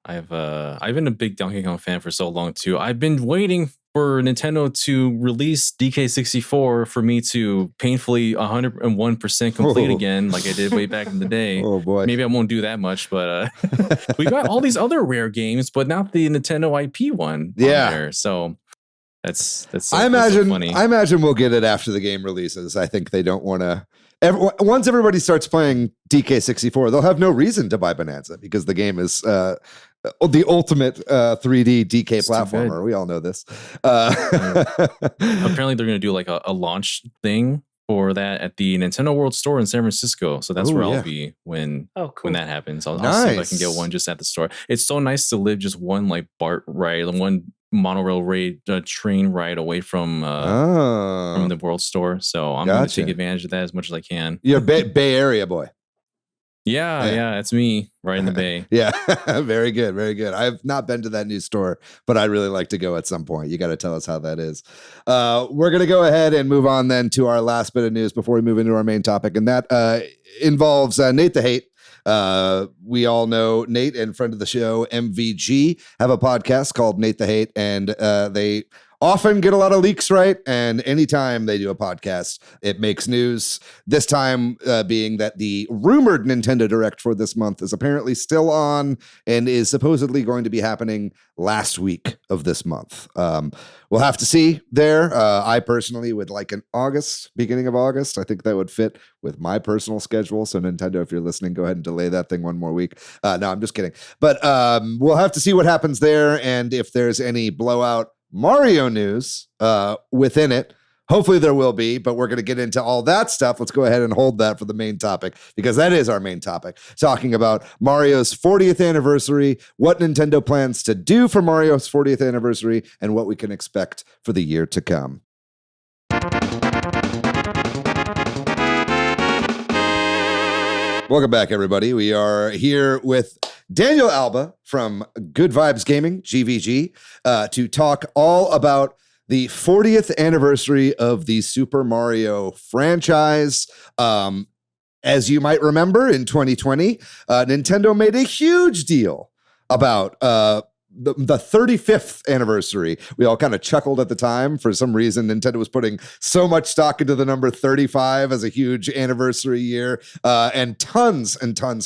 I've been a big Donkey Kong fan for so long too. I've been waiting for Nintendo to release DK64 for me to painfully 101% complete again, like I did way back in the day. Oh boy. Maybe I won't do that much, but we got all these other rare games, but not the Nintendo IP one. Yeah. There. So that's I imagine so funny. I imagine we'll get it after the game releases. I think they don't want to. Once everybody starts playing DK64, they'll have no reason to buy Bonanza because the game is the ultimate 3D DK platformer. We all know this. Apparently, they're going to do like a launch thing for that at the Nintendo World Store in San Francisco. So that's where I'll be when that happens. I'll see if I can get one just at the store. It's so nice to live just one like BART ride, one monorail ride, train ride away from the World Store. So I'm going to take advantage of that as much as I can. You're a Bay Area boy. Yeah, that's me right in the Bay. Yeah, very good, very good. I've not been to that new store, but I'd really like to go at some point. You got to tell us how that is. We're going to go ahead and move on then to our last bit of news before we move into our main topic, and that involves Nate the Hate. We all know Nate and friend of the show, MVG, have a podcast called Nate the Hate, and they often get a lot of leaks right. And anytime they do a podcast, it makes news. This time being that the rumored Nintendo Direct for this month is apparently still on and is supposedly going to be happening last week of this month. We'll have to see there. I personally would like an beginning of August. I think that would fit with my personal schedule. So Nintendo, if you're listening, go ahead and delay that thing one more week. No, I'm just kidding. But we'll have to see what happens there. And if there's any blowout Mario news within it. Hopefully there will be, but we're going to get into all that stuff. Let's go ahead and hold that for the main topic, because that is our main topic, talking about Mario's 40th anniversary, what Nintendo plans to do for Mario's 40th anniversary, and what we can expect for the year to come. Welcome back, everybody. We are here with Daniel Alba from Good Vibes Gaming, GVG, to talk all about the 40th anniversary of the Super Mario franchise. As you might remember, in 2020, Nintendo made a huge deal about the 35th anniversary. We all kind of chuckled at the time. For some reason, Nintendo was putting so much stock into the number 35 as a huge anniversary year, and tons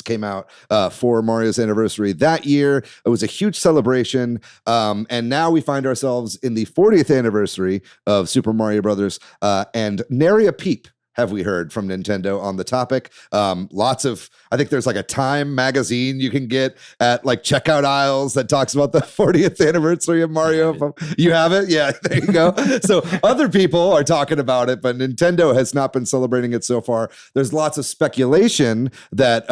came out for Mario's anniversary that year. It was a huge celebration, and now we find ourselves in the 40th anniversary of Super Mario Brothers, and nary a peep have we heard from Nintendo on the topic. I think there's like a Time magazine you can get at like checkout aisles that talks about the 40th anniversary of Mario. You have it? Yeah, there you go. So other people are talking about it, but Nintendo has not been celebrating it so far. There's lots of speculation that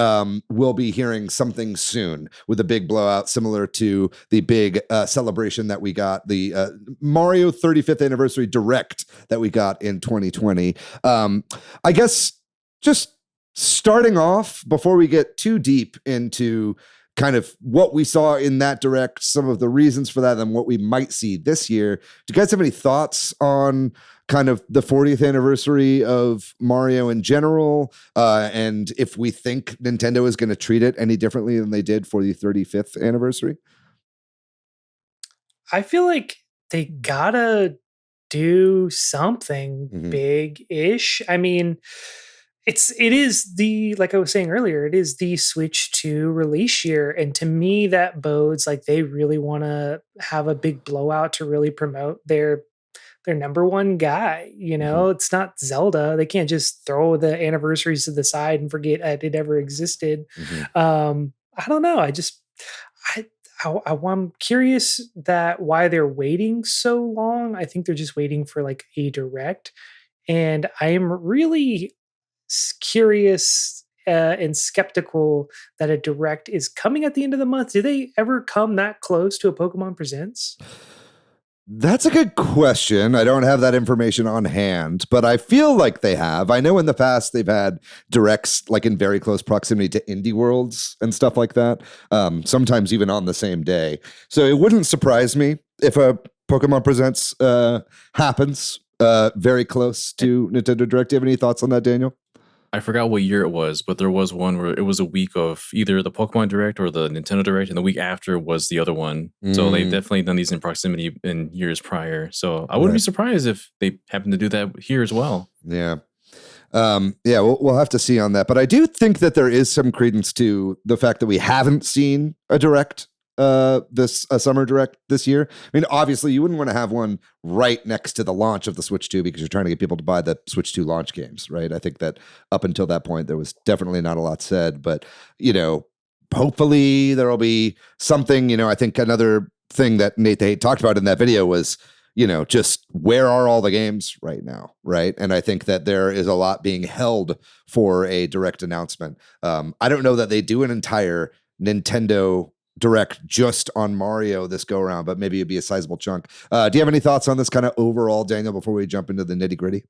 we'll be hearing something soon with a big blowout, similar to the big celebration that we got, the Mario 35th anniversary Direct that we got in 2020. I guess just starting off, before we get too deep into kind of what we saw in that direct, some of the reasons for that, and what we might see this year. Do you guys have any thoughts on kind of the 40th anniversary of Mario in general? And if we think Nintendo is going to treat it any differently than they did for the 35th anniversary? I feel like they gotta do something big-ish. I mean, it is the, like I was saying earlier, it is the Switch 2 release year, and to me that bodes like they really want to have a big blowout to really promote their number one guy. It's not Zelda. They can't just throw the anniversaries to the side and forget it ever existed. I don't know. I'm curious that why they're waiting so long. I think they're just waiting for like a direct, and I am really curious and skeptical that a direct is coming at the end of the month. Do they ever come that close to a Pokemon Presents? That's a good question. I don't have that information on hand, but I feel like they have. I know in the past they've had directs like in very close proximity to indie worlds and stuff like that, sometimes even on the same day. So it wouldn't surprise me if a Pokemon Presents happens very close to Nintendo Direct. Do you have any thoughts on that, Daniel? I forgot what year it was, but there was one where it was a week of either the Pokemon Direct or the Nintendo Direct, and the week after was the other one. So they've definitely done these in proximity in years prior. So I wouldn't be surprised if they happen to do that here as well. Yeah. We'll have to see on that. But I do think that there is some credence to the fact that we haven't seen a Direct this summer direct this year. I mean, obviously you wouldn't want to have one right next to the launch of the Switch 2 because you're trying to get people to buy the Switch 2 launch games, right? I think that up until that point, there was definitely not a lot said, but hopefully there'll be something. I think another thing that Nate the Hate talked about in that video was, just where are all the games right now, right? And I think that there is a lot being held for a direct announcement. I don't know that they do an entire Nintendo Direct just on Mario this go around, but maybe it'd be a sizable chunk. Do you have any thoughts on this kind of overall, Daniel, before we jump into the nitty gritty?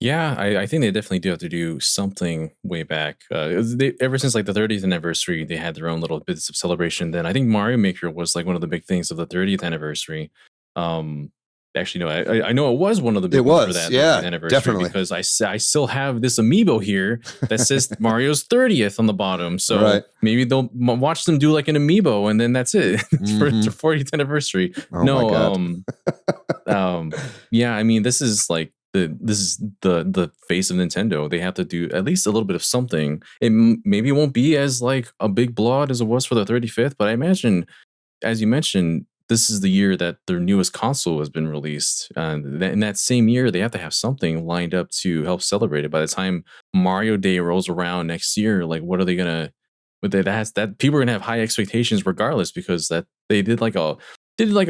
Yeah, I think they definitely do have to do something way back. Ever since like the 30th anniversary, they had their own little bits of celebration. Then I think Mario Maker was like one of the big things of the 30th anniversary. Actually, no, I know it was one of the big ones for that 30th anniversary, definitely, because I still have this amiibo here that says Mario's 30th on the bottom. So maybe they'll watch them do like an amiibo, and then that's it for the 40th anniversary. Yeah, I mean, this is like the face of Nintendo. They have to do at least a little bit of something. It maybe won't be as like a big blowout as it was for the 35th, but I imagine, as you mentioned, this is the year that their newest console has been released. In that same year, they have to have something lined up to help celebrate it. By the time Mario Day rolls around next year, like what are they gonna? But that people are gonna have high expectations regardless, because that they did like a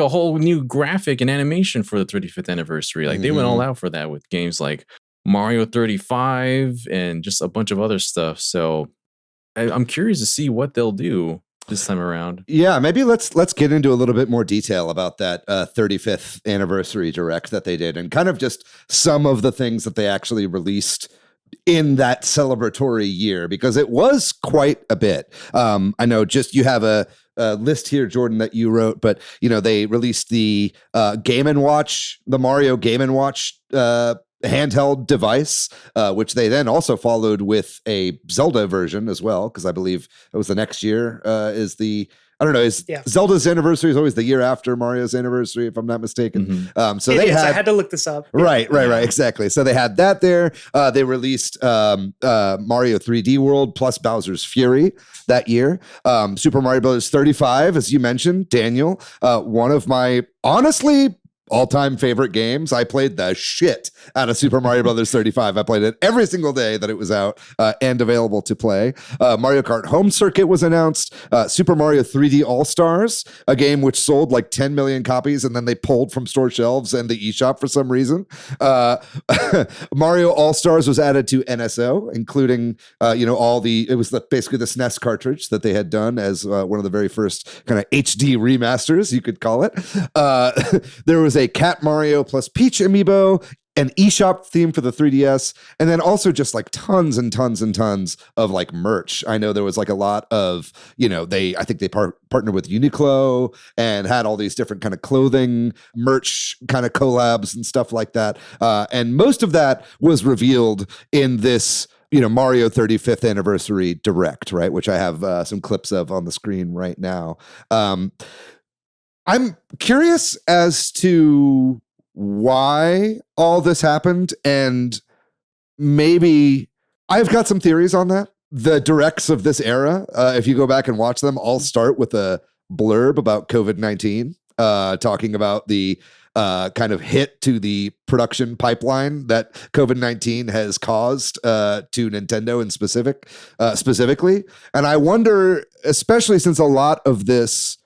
whole new graphic and animation for the 35th anniversary. Like they went all out for that with games like Mario 35 and just a bunch of other stuff. So I'm curious to see what they'll do this time around. Yeah, maybe let's get into a little bit more detail about that 35th anniversary direct that they did, and kind of just some of the things that they actually released in that celebratory year, because it was quite a bit. I know just you have a list here, Jordan, that you wrote, but they released the Game & Watch, the Mario Game & Watch handheld device, which they then also followed with a Zelda version as well, because I believe it was the next year Zelda's anniversary is always the year after Mario's anniversary, if I'm not mistaken. So I had to look this up. Right, exactly. So they had that there. They released Mario 3D World plus Bowser's Fury that year. Super Mario Bros. 35, as you mentioned, Daniel, one of my honestly all-time favorite games. I played the shit out of Super Mario Brothers 35. I played it every single day that it was out and available to play. Mario Kart Home Circuit was announced. Super Mario 3D All-Stars, a game which sold like 10 million copies and then they pulled from store shelves and the eShop for some reason. Mario All-Stars was added to NSO, including it was basically the SNES cartridge that they had done as one of the very first kind of HD remasters, you could call it. There was a Cat Mario plus Peach amiibo, an eShop theme for the 3DS, and then also just like tons and tons and tons of like merch. I know there was like a lot of, I think they partnered with Uniqlo and had all these different kind of clothing merch kind of collabs and stuff like that. And most of that was revealed in this Mario 35th anniversary direct, right? Which I have some clips of on the screen right now. I'm curious as to why all this happened, and maybe I've got some theories on that. The directs of this era, if you go back and watch them, all start with a blurb about COVID-19, talking about the kind of hit to the production pipeline that COVID-19 has caused to Nintendo in specifically. And I wonder, especially since a lot of this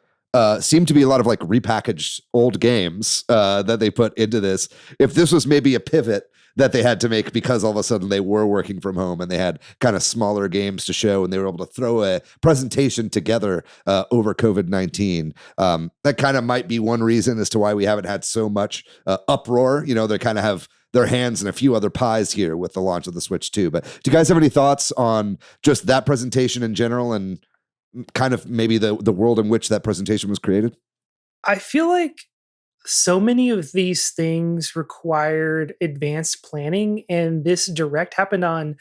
seemed to be a lot of like repackaged old games that they put into this, if this was maybe a pivot that they had to make because all of a sudden they were working from home and they had kind of smaller games to show and they were able to throw a presentation together over COVID-19. That kind of might be one reason as to why we haven't had so much uproar. They kind of have their hands in a few other pies here with the launch of the Switch 2. But do you guys have any thoughts on just that presentation in general and kind of maybe the world in which that presentation was created? I feel like so many of these things required advanced planning, and this direct happened on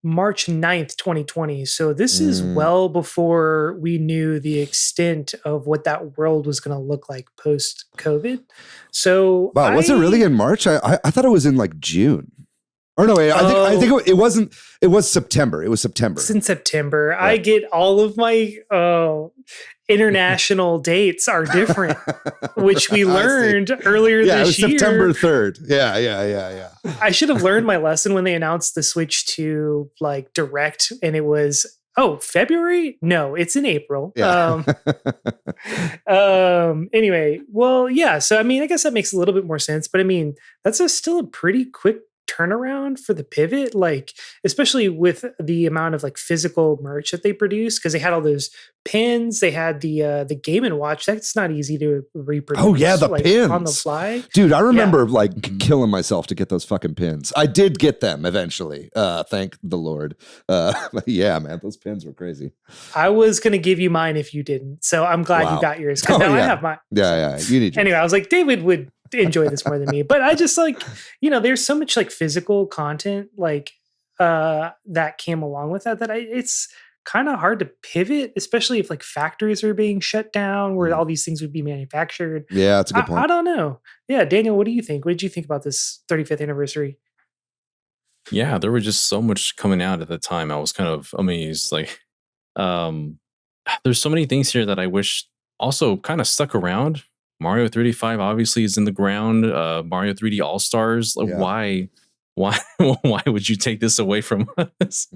March 9th, 2020. So this is well before we knew the extent of what that world was going to look like post-COVID. So wow, was it really in March? I thought it was in like June. Or no, wait, I think it wasn't. It was September. It was September. It's in September. Right. I get all of my international dates are different, which we learned earlier this year. September 3rd. Yeah. I should have learned my lesson when they announced the Switch 2 like direct, and it was February? No, it's in April. Yeah. Anyway, well, yeah. So I mean, I guess that makes a little bit more sense, but I mean, that's still a pretty quick turnaround for the pivot, like especially with the amount of like physical merch that they produce, because they had all those pins, they had the Game & Watch. That's not easy to reproduce. Oh yeah, the like, pins on the fly, dude. I remember like killing myself to get those fucking pins. I did get them eventually, thank the Lord. Yeah, man, those pins were crazy. I was gonna give you mine if you didn't, so I'm glad you got yours, because now I have mine. Yeah, you need yours. Anyway, I was like, David would enjoy this more than me, but I just like, there's so much like physical content like that came along with that it's kind of hard to pivot, especially if like factories are being shut down where all these things would be manufactured. Yeah, that's a good point. I don't know. Yeah, Daniel, what do you think? What did you think about this 35th anniversary? Yeah, there was just so much coming out at the time. I was kind of amazed. Like, there's so many things here that I wish also kind of stuck around. Mario 35 obviously is in the ground. Mario 3D All-Stars. Like, why would you take this away from us?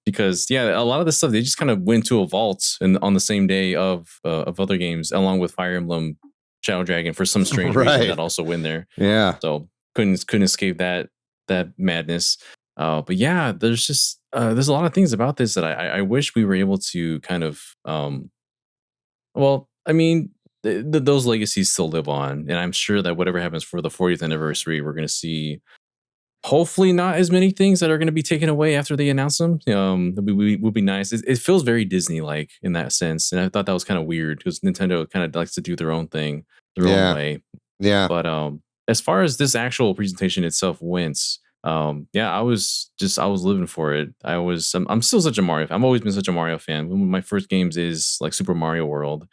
Because a lot of this stuff they just kind of went to a vault and on the same day of other games, along with Fire Emblem Shadow Dragon for some strange reason that also went there. Yeah, so couldn't escape that madness. But yeah, there's just there's a lot of things about this that I wish we were able to kind of well, I mean. Those legacies still live on, and I'm sure that whatever happens for the 40th anniversary, we're going to see hopefully not as many things that are going to be taken away after they announce them. Would be nice. It feels very Disney-like in that sense, and I thought that was kind of weird because Nintendo kind of likes to do their own thing, their own way. Yeah. But as far as this actual presentation itself went, I was living for it. I'm still such a Mario fan. I've always been such a Mario fan. One of my first games is like Super Mario World.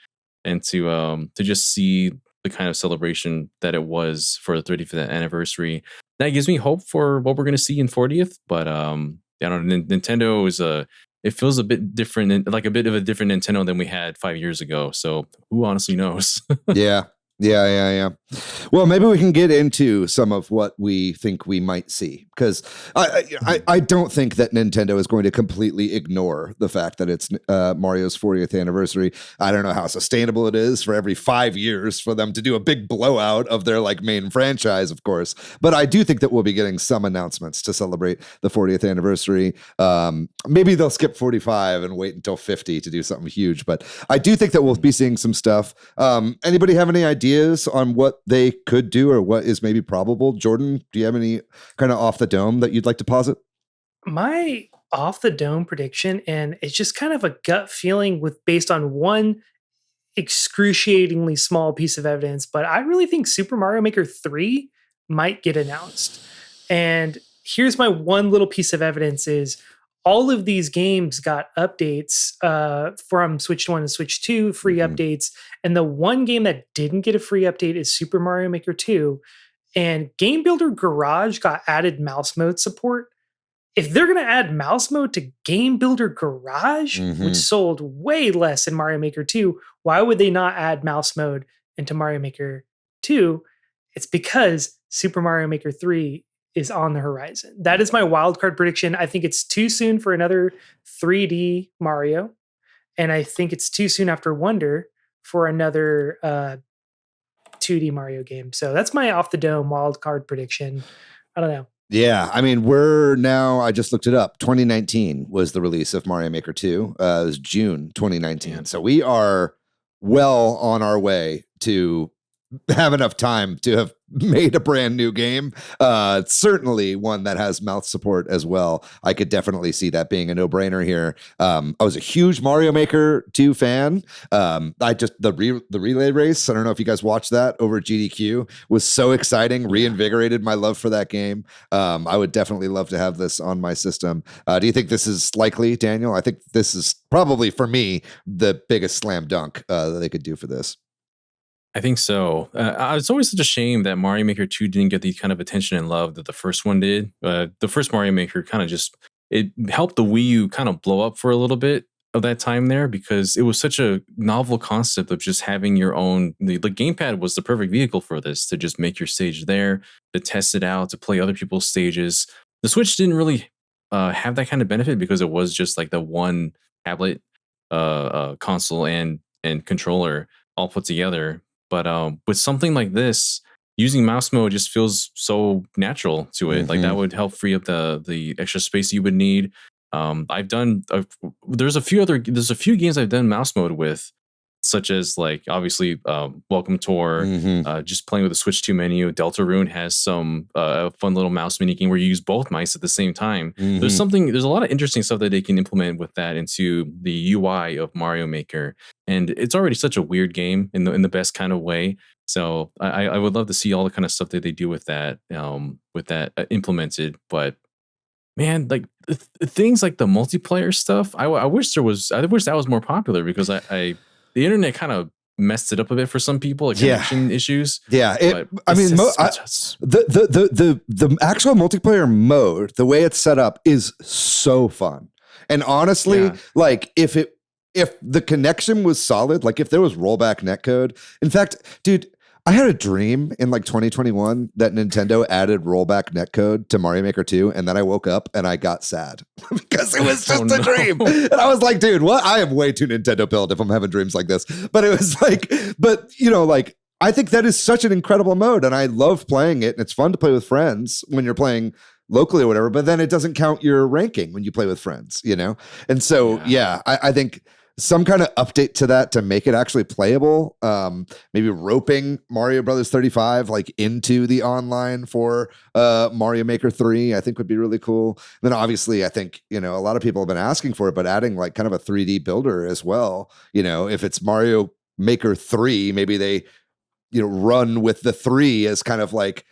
And to just see the kind of celebration that it was for the 35th anniversary, that gives me hope for what we're going to see in 40th. But I don't know, Nintendo is it feels a bit different, like a bit of a different Nintendo than we had 5 years ago. So who honestly knows? Yeah. Well, maybe we can get into some of what we think we might see, because I don't think that Nintendo is going to completely ignore the fact that it's Mario's 40th anniversary. I don't know how sustainable it is for every 5 years for them to do a big blowout of their like main franchise, of course. But I do think that we'll be getting some announcements to celebrate the 40th anniversary. Maybe they'll skip 45 and wait until 50 to do something huge. But I do think that we'll be seeing some stuff. Anybody have any idea ideas on what they could do or what is maybe probable? Jordan, do you have any kind of off the dome that you'd like to posit? My off the dome prediction, and it's just kind of a gut feeling based on one excruciatingly small piece of evidence, but I really think Super Mario Maker 3 might get announced. And here's my one little piece of evidence is all of these games got updates from Switch 1 and Switch 2, free updates. And the one game that didn't get a free update is Super Mario Maker 2. And Game Builder Garage got added mouse mode support. If they're going to add mouse mode to Game Builder Garage, which sold way less in Mario Maker 2, why would they not add mouse mode into Mario Maker 2? It's because Super Mario Maker 3 is on the horizon. That is my wildcard prediction. I think it's too soon for another 3D Mario. And I think it's too soon after Wonder for another 2D Mario game. So that's my off the dome wildcard prediction. I don't know. Yeah, I mean, we're now, I just looked it up. 2019 was the release of Mario Maker 2. It was June 2019. Yeah. So we are well on our way to have enough time to have made a brand new game. Certainly one that has mouth support as well. I could definitely see that being a no-brainer here. I was a huge Mario Maker 2 fan. The relay race, I don't know if you guys watched that over at GDQ, was so exciting, reinvigorated my love for that game. I would definitely love to have this on my system. Do you think this is likely, Daniel? I think this is probably, for me, the biggest slam dunk that they could do for this. I think so. It's always such a shame that Mario Maker 2 didn't get the kind of attention and love that the first one did. The first Mario Maker kind of it helped the Wii U kind of blow up for a little bit of that time there because it was such a novel concept of just having your own. The gamepad was the perfect vehicle for this, to just make your stage there, to test it out, to play other people's stages. The Switch didn't really have that kind of benefit because it was just like the one tablet console and controller all put together. But with something like this, using mouse mode just feels so natural to it. Like that would help free up the extra space you would need. I've done there's a few games I've done mouse mode with, such as like obviously Welcome Tour, just playing with the Switch 2 menu. Deltarune has some fun little mouse mini game where you use both mice at the same time. There's a lot of interesting stuff that they can implement with that into the UI of Mario Maker, and it's already such a weird game in the best kind of way. So I would love to see all the kind of stuff that they do with that implemented. But man, like things like the multiplayer stuff, I wish that was more popular because the internet kind of messed it up a bit for some people, like connection issues. Yeah, the actual multiplayer mode, the way it's set up, is so fun. And honestly, like if the connection was solid, like if there was rollback netcode. In fact, dude, I had a dream in like 2021 that Nintendo added rollback netcode to Mario Maker 2, and then I woke up and I got sad because it was just a dream. And I was like, dude, what? I am way too Nintendo pilled if I'm having dreams like this. But it was like, like, I think that is such an incredible mode, and I love playing it, and it's fun to play with friends when you're playing locally or whatever, but then it doesn't count your ranking when you play with friends, you know? And so, I think some kind of update to that to make it actually playable, maybe roping Mario Brothers 35 like into the online for Mario Maker 3, I think would be really cool. And then obviously I think, a lot of people have been asking for it, but adding like kind of a 3D builder as well. If it's Mario Maker 3, maybe they, run with the 3 as kind of like,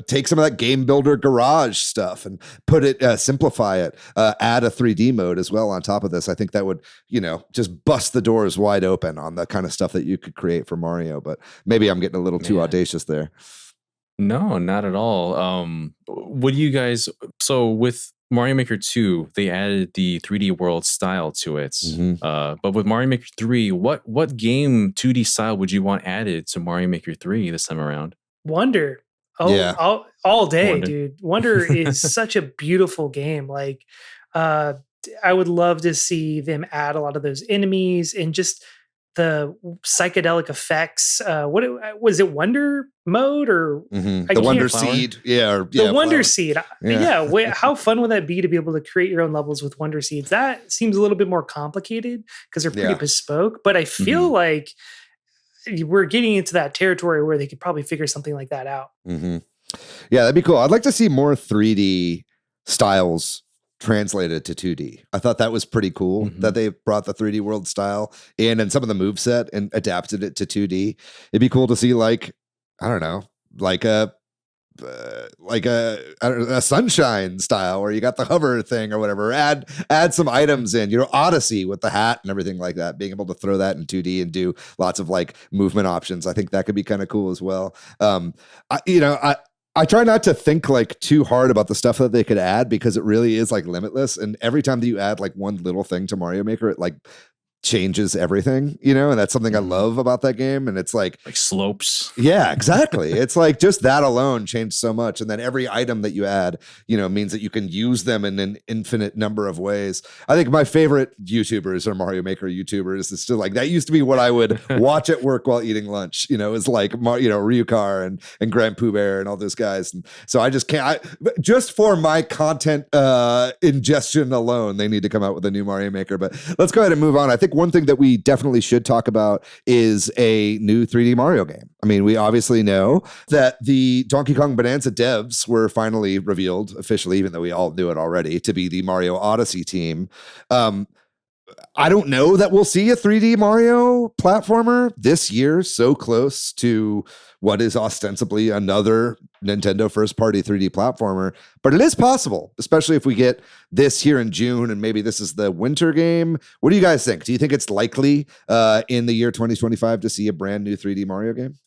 take some of that Game Builder Garage stuff and put it, simplify it, add a 3D mode as well on top of this. I think that would, just bust the doors wide open on the kind of stuff that you could create for Mario. But maybe I'm getting a little too audacious there. No, not at all. What do you guys? So with Mario Maker 2, they added the 3D world style to it. But with Mario Maker 3, what game 2D style would you want added to Mario Maker 3 this time around? Wonder. All day, Wonder. Dude. Wonder is such a beautiful game. Like, I would love to see them add a lot of those enemies and just the psychedelic effects. What was it? Wonder mode or the Wonder Seed? The Wonder Seed. How fun would that be to be able to create your own levels with Wonder Seeds? That seems a little bit more complicated because they're pretty bespoke. But I feel like we're getting into that territory where they could probably figure something like that out. Mm-hmm. Yeah, that'd be cool. I'd like to see more 3D styles translated to 2D. I thought that was pretty cool that they brought the 3D world style in and some of the moveset and adapted it to 2D. It'd be cool to see like, I don't know, like a sunshine style where you got the hover thing or whatever. Add some items in, Odyssey with the hat and everything like that, being able to throw that in 2D and do lots of like movement options. I think that could be kind of cool as well. I try not to think like too hard about the stuff that they could add because it really is like limitless. And every time that you add like one little thing to Mario Maker, it like changes everything, and that's something I love about that game. And it's like slopes. Yeah, exactly. It's like just that alone changed so much. And then every item that you add, means that you can use them in an infinite number of ways. I think my favorite YouTubers are Mario Maker YouTubers. It's still like, that used to be what I would watch at work while eating lunch, is like, Ryukar and Grand Pooh Bear and all those guys. And so I just can't, just for my content ingestion alone, they need to come out with a new Mario Maker. But let's go ahead and move on. I think one thing that we definitely should talk about is a new 3D Mario game. I mean, we obviously know that the Donkey Kong Bonanza devs were finally revealed officially, even though we all knew it already, to be the Mario Odyssey team. I don't know that we'll see a 3D Mario platformer this year, so close to what is ostensibly another Nintendo first-party 3D platformer, but it is possible, especially if we get this here in June and maybe this is the winter game. What do you guys think? Do you think it's likely in the year 2025 to see a brand new 3D Mario game?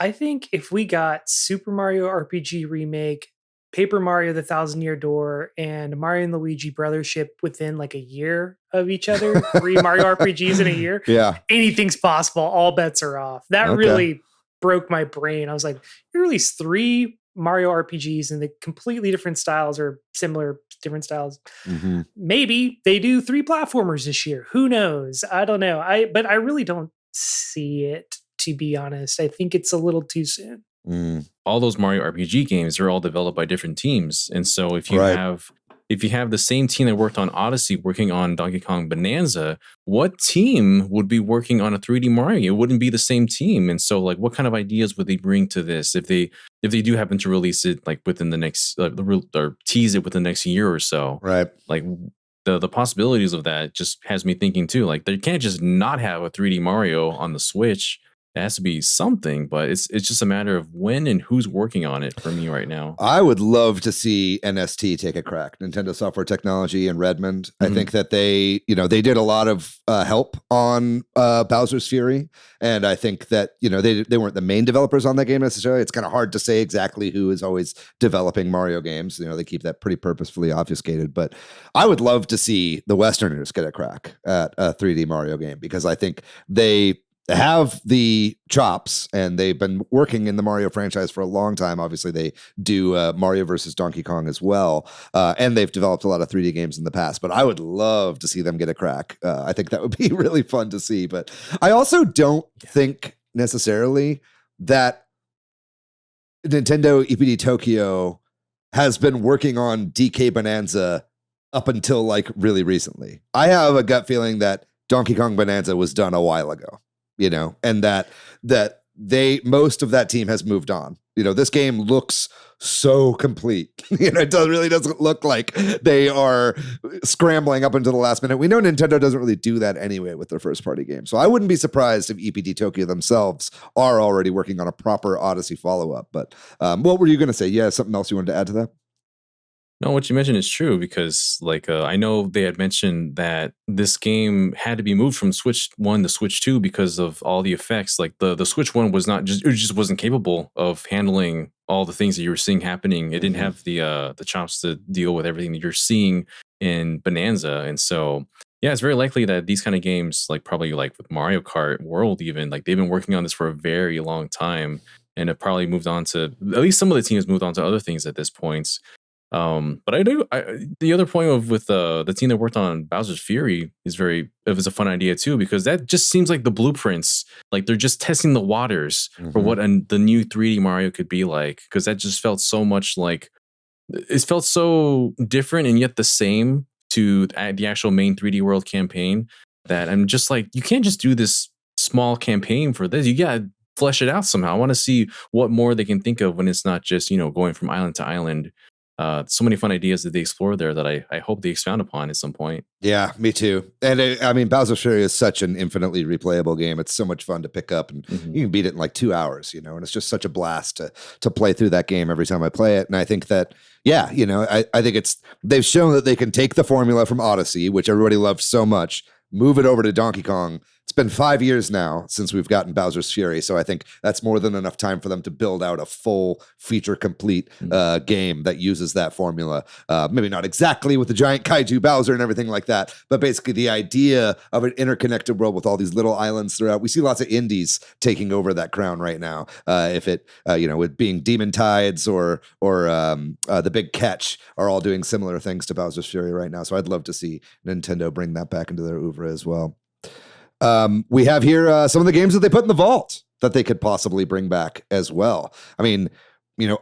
I think if we got Super Mario RPG Remake, Paper Mario: The Thousand Year Door, and Mario and Luigi Brothership within like a year of each other, 3 Mario RPGs in a year, anything's possible. All bets are off. That really broke my brain. I was like, you released 3 Mario RPGs and the completely different styles or similar different styles. Maybe they do 3 platformers this year. Who knows? I don't know. But I really don't see it, to be honest. I think it's a little too soon. All those Mario RPG games are all developed by different teams, and so if you have the same team that worked on Odyssey working on Donkey Kong Bonanza, what team would be working on a 3D Mario? It wouldn't be the same team. And so like, what kind of ideas would they bring to this if they do happen to release it like within the next or tease it within the next year or so? Right. Like the possibilities of that just has me thinking too, like they can't just not have a 3D Mario on the Switch. It has to be something, but it's just a matter of when and who's working on it for me right now. I would love to see NST take a crack, Nintendo Software Technology in Redmond. I think that they did a lot of help on Bowser's Fury, and I think that they weren't the main developers on that game necessarily. It's kind of hard to say exactly who is always developing Mario games. They keep that pretty purposefully obfuscated, but I would love to see the Westerners get a crack at a 3D Mario game because I think they have the chops and they've been working in the Mario franchise for a long time. Obviously they do Mario versus Donkey Kong as well. And they've developed a lot of 3D games in the past, but I would love to see them get a crack. I think that would be really fun to see, but I also don't think necessarily that Nintendo EPD Tokyo has been working on DK Bonanza up until like really recently. I have a gut feeling that Donkey Kong Bonanza was done a while ago. And that most of that team has moved on. This game looks so complete. It really doesn't look like they are scrambling up until the last minute. We know Nintendo doesn't really do that anyway with their first party games. So I wouldn't be surprised if EPD Tokyo themselves are already working on a proper Odyssey follow-up. But what were you going to say? Yeah, something else you wanted to add to that? No, what you mentioned is true because like I know they had mentioned that this game had to be moved from Switch 1 to Switch 2 because of all the effects. Like the Switch 1 was it just wasn't capable of handling all the things that you were seeing happening. It didn't have the chops to deal with everything that you're seeing in Bonanza. And so yeah, it's very likely that these kind of games, like probably like with Mario Kart World even, like they've been working on this for a very long time and have probably moved on to, at least some of the teams moved on to other things at this point. But the other point with the team that worked on Bowser's Fury is it was a fun idea too, because that just seems like the blueprints, like they're just testing the waters for what the new 3D Mario could be like. Cause that just felt so much like, it felt so different and yet the same to the actual main 3D World campaign that I'm just like, you can't just do this small campaign for this. You gotta flesh it out somehow. I want to see what more they can think of when it's not just, going from island to island. So many fun ideas that they explore there that I hope they expound upon at some point. Yeah, me too. And I mean, Bowser's Fury is such an infinitely replayable game. It's so much fun to pick up, and you can beat it in like 2 hours, and it's just such a blast to play through that game every time I play it. And I think that, yeah, I think they've shown that they can take the formula from Odyssey, which everybody loved so much, move it over to Donkey Kong. It's been 5 years now since we've gotten Bowser's Fury, so I think that's more than enough time for them to build out a full feature-complete game that uses that formula. Maybe not exactly with the giant kaiju Bowser and everything like that, but basically the idea of an interconnected world with all these little islands throughout. We see lots of indies taking over that crown right now. If it, with being Demon Tides or The Big Catch are all doing similar things to Bowser's Fury right now. So I'd love to see Nintendo bring that back into their oeuvre as well. We have here some of the games that they put in the vault that they could possibly bring back as well. I mean,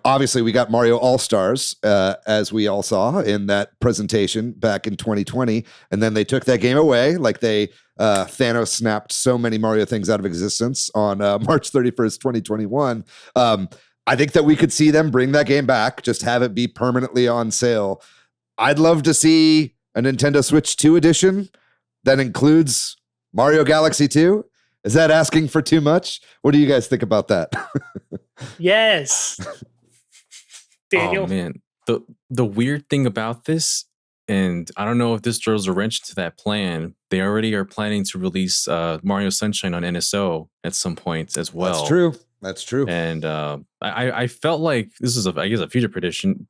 obviously we got Mario All-Stars, as we all saw in that presentation back in 2020, and then they took that game away like they Thanos snapped so many Mario things out of existence on March 31st, 2021. I think that we could see them bring that game back, just have it be permanently on sale. I'd love to see a Nintendo Switch 2 edition that includes Mario Galaxy 2? Is that asking for too much? What do you guys think about that? Yes. Daniel? Oh, man. The weird thing about this, and I don't know if this throws a wrench into that plan, they already are planning to release Mario Sunshine on NSO at some point as well. That's true. And I felt like this is, a future prediction.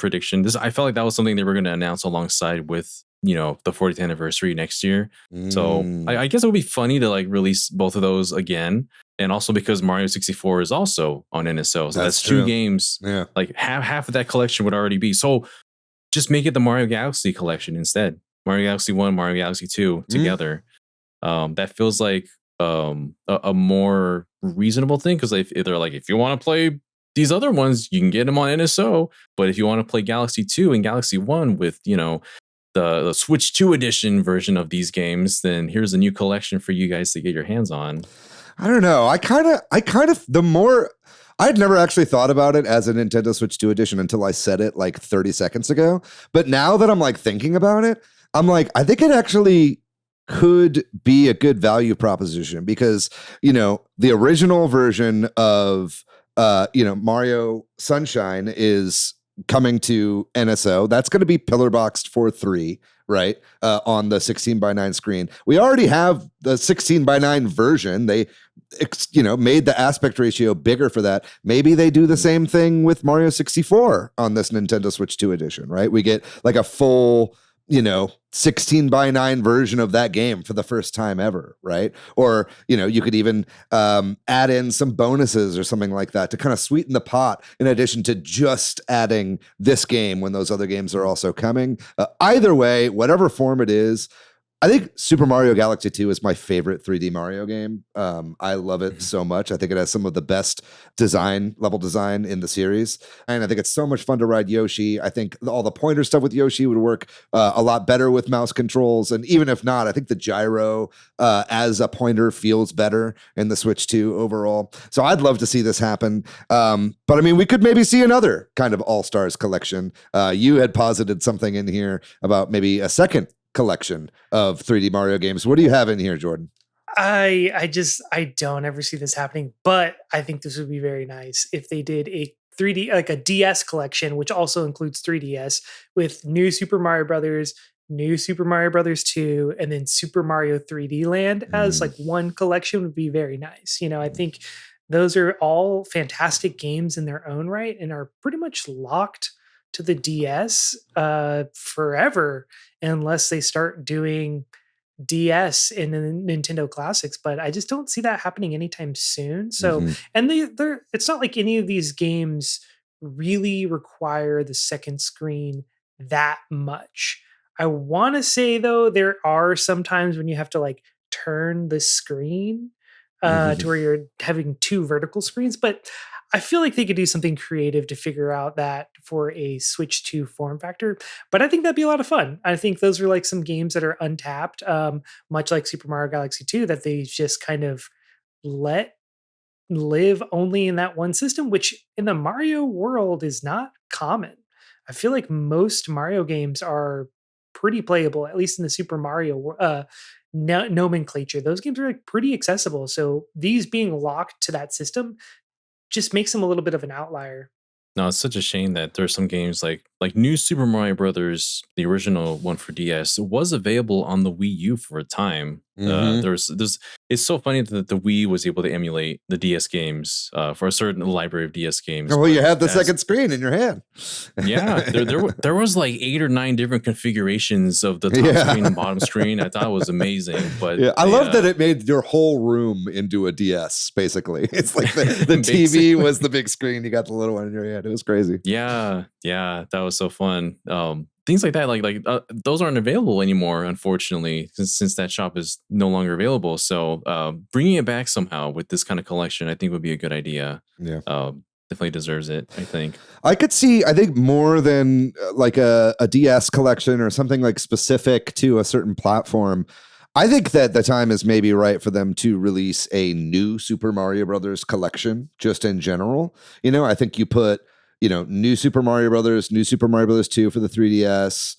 I felt like that was something they were going to announce alongside with the 40th anniversary next year. So I guess it would be funny to like release both of those again. And also because Mario 64 is also on NSO. So that's two games. Yeah. Like half of that collection would already be. So just make it the Mario Galaxy collection instead. Mario Galaxy 1, Mario Galaxy 2 together. That feels like a more reasonable thing. Because if they're like, if you want to play these other ones, you can get them on NSO. But if you want to play Galaxy 2 and Galaxy 1 with, the Switch 2 edition version of these games, then here's a new collection for you guys to get your hands on. I don't know. I'd never actually thought about it as a Nintendo Switch 2 edition until I said it like 30 seconds ago. But now that I'm like thinking about it, I'm like, I think it actually could be a good value proposition because, the original version of, Mario Sunshine is coming to NSO. That's going to be pillar boxed for 3, right? On the 16:9 screen. We already have the 16:9 version. They, made the aspect ratio bigger for that. Maybe they do the same thing with Mario 64 on this Nintendo Switch 2 edition, right? We get like a full, 16:9 version of that game for the first time ever, right? Or, you could even add in some bonuses or something like that to kind of sweeten the pot in addition to just adding this game when those other games are also coming. Either way, whatever form it is, I think Super Mario Galaxy 2 is my favorite 3D Mario game. I love it so much. I think it has some of the best level design in the series. And I think it's so much fun to ride Yoshi. I think all the pointer stuff with Yoshi would work a lot better with mouse controls. And even if not, I think the gyro as a pointer feels better in the Switch 2 overall. So I'd love to see this happen. But I mean, we could maybe see another kind of All-Stars collection. You had posited something in here about maybe a second collection of 3D Mario games. What do you have in here, Jordan? I don't ever see this happening, but I think this would be very nice if they did a 3D, like a DS collection, which also includes 3DS with new Super Mario Brothers, new Super Mario Brothers 2, and then Super Mario 3D Land as like one collection would be very nice. I think those are all fantastic games in their own right and are pretty much locked to the DS forever unless they start doing DS in the Nintendo Classics, but I just don't see that happening anytime soon. So, and they're it's not like any of these games really require the second screen that much. I want to say though, there are some times when you have to like turn the screen to where you're having 2 vertical screens, but I feel like they could do something creative to figure out that for a Switch 2 form factor. But I think that'd be a lot of fun. I think those are like some games that are untapped, much like Super Mario Galaxy 2, that they just kind of let live only in that one system, which in the Mario world is not common. I feel like most Mario games are pretty playable, at least in the Super Mario nomenclature. Those games are like pretty accessible. So these being locked to that system just makes them a little bit of an outlier. No, it's such a shame that there's some games like New Super Mario Brothers, the original one for DS, was available on the Wii U for a time. Mhm. There's it's so funny that the Wii was able to emulate the DS games for a certain library of DS games. Well, you but had the as- second screen in your hand. Yeah, there was like 8 or 9 different configurations of the top Yeah. screen and bottom screen. I thought it was amazing, but Yeah, I love that it made your whole room into a DS. Basically, it's like the TV Basically. was the big screen. You got the little one in your hand. It was crazy. Yeah, that was so fun. Things like that, those aren't available anymore, unfortunately, since that shop is no longer available. So, bringing it back somehow with this kind of collection, I think would be a good idea. Yeah. Definitely deserves it, I think. I could see, I think more than like a DS collection or something like specific to a certain platform. I think that the time is maybe right for them to release a new Super Mario Brothers collection, just in general. I think you put, new Super Mario Brothers, new Super Mario Brothers 2 for the 3DS,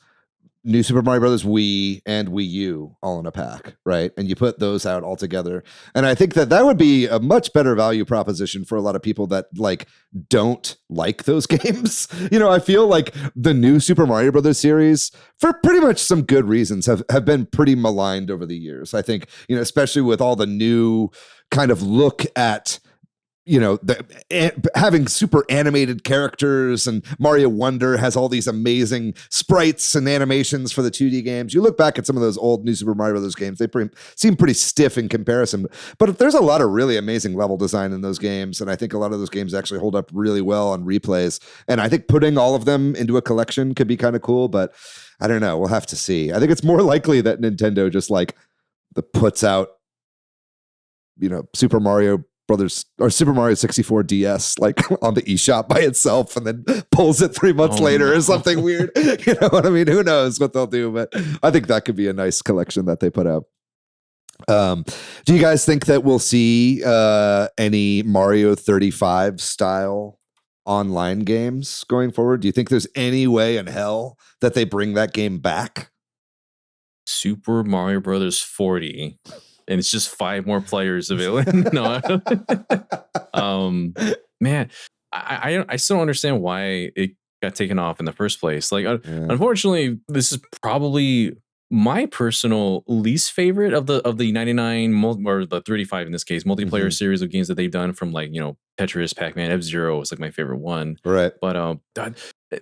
New Super Mario Brothers Wii and Wii U all in a pack, right? And you put those out all together. And I think that would be a much better value proposition for a lot of people that don't like those games. I feel like the new Super Mario Brothers series, for pretty much some good reasons, have been pretty maligned over the years. I think, especially with all the new kind of look at having super animated characters, and Mario Wonder has all these amazing sprites and animations for the 2D games. You look back at some of those old New Super Mario Brothers games, they seem pretty stiff in comparison. But there's a lot of really amazing level design in those games, and I think a lot of those games actually hold up really well on replays. And I think putting all of them into a collection could be kind of cool, but I don't know. We'll have to see. I think it's more likely that Nintendo just puts out, Super Mario Brothers or Super Mario 64 DS on the eShop by itself, and then pulls it 3 months later or something weird. You know what I mean? Who knows what they'll do? But I think that could be a nice collection that they put out. Do you guys think that we'll see any Mario 35 style online games going forward? Do you think there's any way in hell that they bring that game back? Super Mario Brothers 40. And it's just 5 more players available. No, man, I still don't understand why it got taken off in the first place. Unfortunately, this is probably my personal least favorite of the 99 or the 35 in this case multiplayer series of games that they've done, from Tetris, Pac-Man, F-Zero is my favorite one. Right. But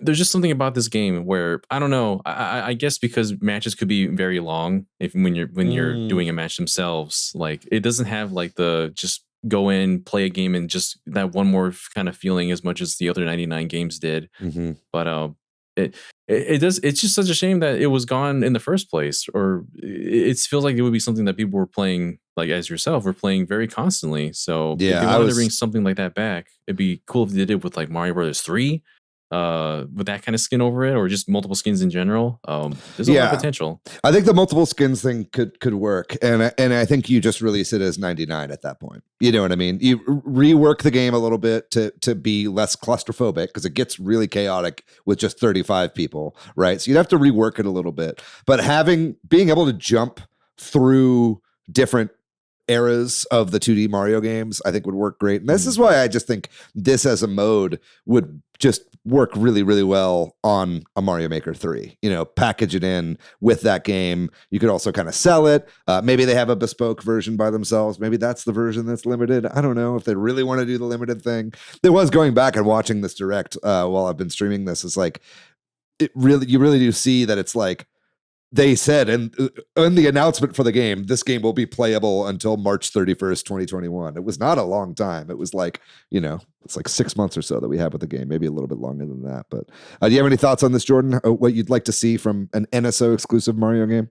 there's just something about this game where I don't know. I guess because matches could be very long when you're doing a match themselves. It doesn't have the just go in, play a game, and just that one more kind of feeling as much as the other 99 games did. Mm-hmm. But it does. It's just such a shame that it was gone in the first place. Or it feels like it would be something that people were playing, as yourself, were playing very constantly. So yeah, if they wanted to bring something like that back, it'd be cool if they did it with Mario Brothers 3. With that kind of skin over it, or just multiple skins in general. There's a lot of potential. I think the multiple skins thing could work, and I think you just release it as 99 at that point. You know what I mean? You rework the game a little bit to be less claustrophobic, because it gets really chaotic with just 35 people, right? So you'd have to rework it a little bit, but being able to jump through different eras of the 2D Mario games, I think would work great. And this is why I just think this as a mode would just work really, really well on a Mario Maker 3. Package it in with that game. You could also kind of sell it. Maybe they have a bespoke version by themselves. Maybe that's the version that's limited. I don't know if they really want to do the limited thing. There was, going back and watching this direct while I've been streaming this, it's you really do see that it's they said, and in the announcement for the game, this game will be playable until March 31st, 2021. It was not a long time. It was it's 6 months or so that we have with the game, maybe a little bit longer than that. But do you have any thoughts on this, Jordan? What you'd like to see from an NSO exclusive Mario game?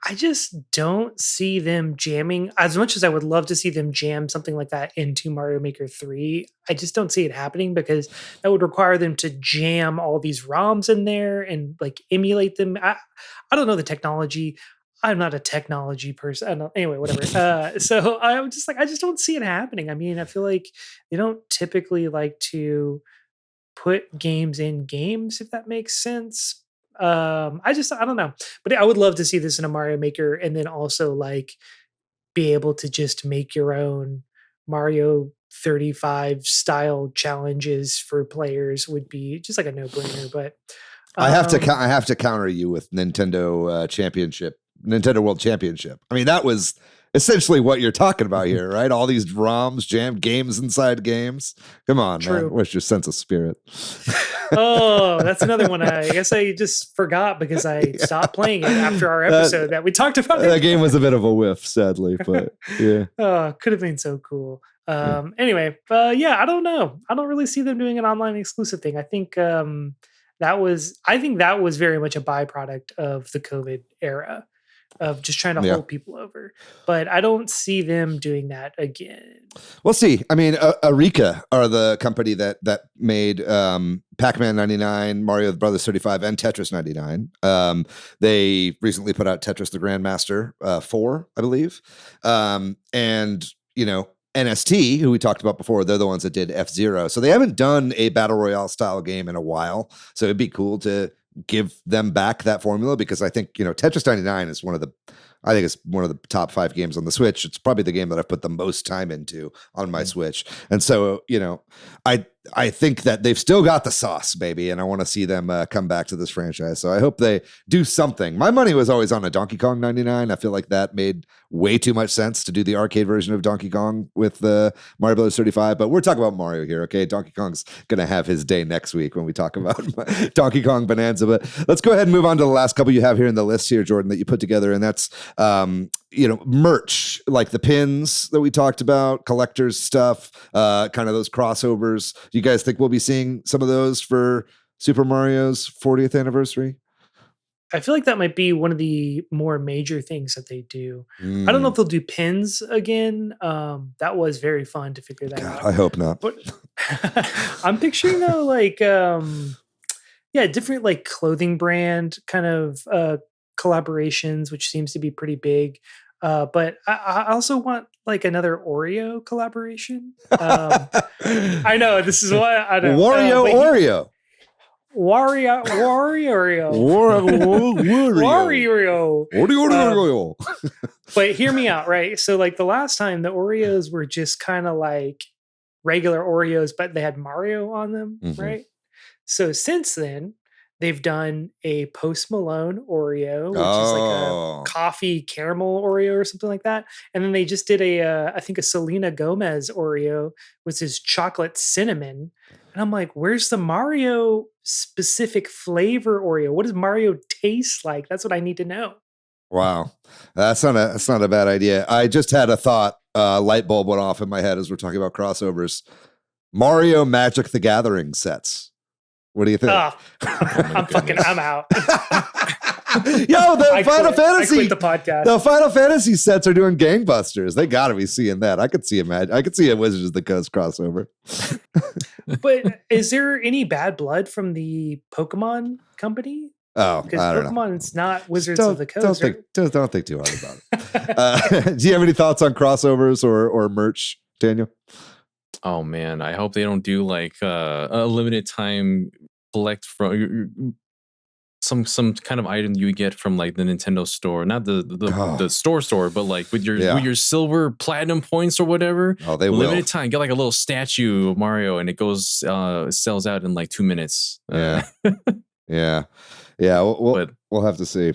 I just don't see them jamming, as much as I would love to see them jam something like that into Mario Maker 3. I just don't see it happening, because that would require them to jam all these ROMs in there and emulate them. I don't know the technology. I'm not a technology person. I don't, anyway, whatever. So I'm just like, I just don't see it happening. I mean, I feel like they don't typically like to put games in games, if that makes sense. I don't know, but I would love to see this in a Mario Maker, and then also like be able to just make your own Mario 35 style challenges for players would be just like a no brainer. But I have to counter you with Nintendo World Championship. I mean, that was essentially what you're talking about here, right? All these ROMs, jammed games inside games. Come on, True. man. Where's your sense of spirit? Oh, that's another one. I guess I just forgot because I stopped playing it after our episode that we talked about. That game was a bit of a whiff, sadly, but yeah. Oh, could have been so cool. Anyway, yeah, I don't know. I don't really see them doing an online exclusive thing. I think that was very much a byproduct of the COVID era of just trying to hold people over. But I don't see them doing that again. We'll see. I mean, Arika are the company that made Pac-Man 99, Mario Brothers 35, and Tetris 99. They recently put out Tetris the Grandmaster 4, I believe. And, you know, NST, who we talked about before, they're the ones that did F-Zero. So they haven't done a Battle Royale style game in a while. So it'd be cool to give them back that formula, because I think, you know, Tetris 99 is one of the top 5 games on the Switch. It's probably the game that I've put the most time into on my Switch. And so, you know, I think that they've still got the sauce, baby, and I want to see them come back to this franchise. So I hope they do something. My money was always on a Donkey Kong 99. I feel like that made way too much sense to do the arcade version of Donkey Kong with Mario Brothers 35. But we're talking about Mario here, okay? Donkey Kong's going to have his day next week when we talk about Donkey Kong Bonanza. But let's go ahead and move on to the last couple you have here in the list here, Jordan, that you put together, and that's you know, merch, like the pins that we talked about, collectors stuff, kind of those crossovers. Do you guys think we'll be seeing some of those for Super Mario's 40th anniversary? I feel like that might be one of the more major things that they do. I don't know if they'll do pins again. That was very fun to figure that out. I hope not. But I'm picturing though, like, different like clothing brand kind of collaborations, which seems to be pretty big. But I also want like another Oreo collaboration. I know this is why I don't Oreo. But hear me out, right? So like the last time the Oreos were just kind of like regular Oreos, but they had Mario on them, right? So since then, they've done a Post Malone Oreo, which is like a coffee caramel Oreo or something like that. And then they just did I think a Selena Gomez Oreo, which is chocolate cinnamon. And I'm like, where's the Mario specific flavor Oreo? What does Mario taste like? That's what I need to know. Wow. That's not a bad idea. I just had a thought, light bulb went off in my head as we're talking about crossovers. Mario Magic the Gathering sets. What do you think? I'm out. Yo, Final Fantasy. I quit the podcast. The Final Fantasy sets are doing gangbusters. They got to be seeing that. I could see a Wizards of the Coast crossover. But is there any bad blood from the Pokemon company? Oh, because I don't know. Pokemon's not Wizards of the Coast. Don't think too hard about it. Do you have any thoughts on crossovers or merch, Daniel? Oh man, I hope they don't do like a limited time collect from some kind of item you get from like the Nintendo store, not the store, but like with your silver platinum points or whatever. Oh, they will. Limited time, get like a little statue of Mario, and it goes sells out in like 2 minutes. Yeah, yeah. We'll have to see.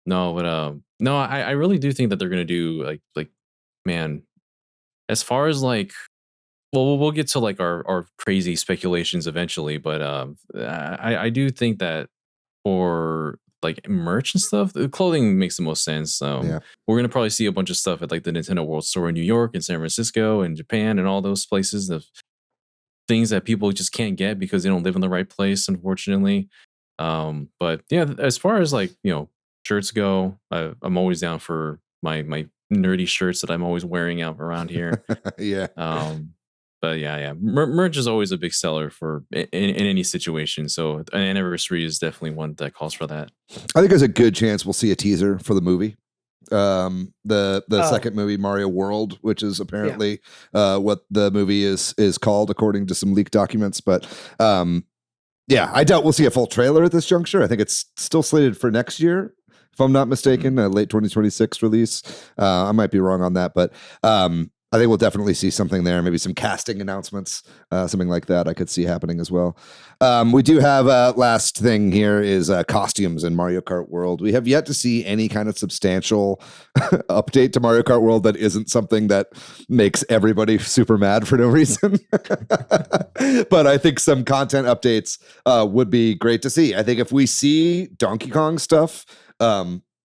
No, but no, I really do think that they're gonna do like man, as far as like. Well, we'll get to like our crazy speculations eventually, but I do think that for like merch and stuff, the clothing makes the most sense. We're gonna probably see a bunch of stuff at like the Nintendo World Store in New York and San Francisco and Japan and all those places. The things that people just can't get because they don't live in the right place, unfortunately. But yeah, as far as like, you know, shirts go, I'm always down for my nerdy shirts that I'm always wearing out around here. Yeah. But yeah. Merch is always a big seller for in any situation. So an anniversary is definitely one that calls for that. I think there's a good chance we'll see a teaser for the movie. The second movie, Mario World, which is apparently what the movie is called according to some leaked documents. But yeah, I doubt we'll see a full trailer at this juncture. I think it's still slated for next year, if I'm not mistaken, a late 2026 release. I might be wrong on that, but I think we'll definitely see something there. Maybe some casting announcements, something like that I could see happening as well. We do have last thing here is costumes in Mario Kart World. We have yet to see any kind of substantial update to Mario Kart World that isn't something that makes everybody super mad for no reason. But I think some content updates would be great to see. I think if we see Donkey Kong stuff,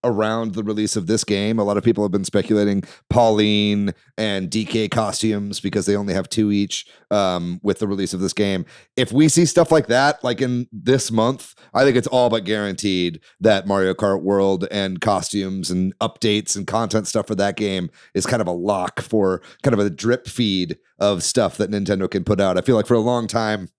around the release of this game, a lot of people have been speculating Pauline and DK costumes because they only have 2 each with the release of this game. If we see stuff like that, like in this month, I think it's all but guaranteed that Mario Kart World and costumes and updates and content stuff for that game is kind of a lock for kind of a drip feed of stuff that Nintendo can put out. I feel like for a long time,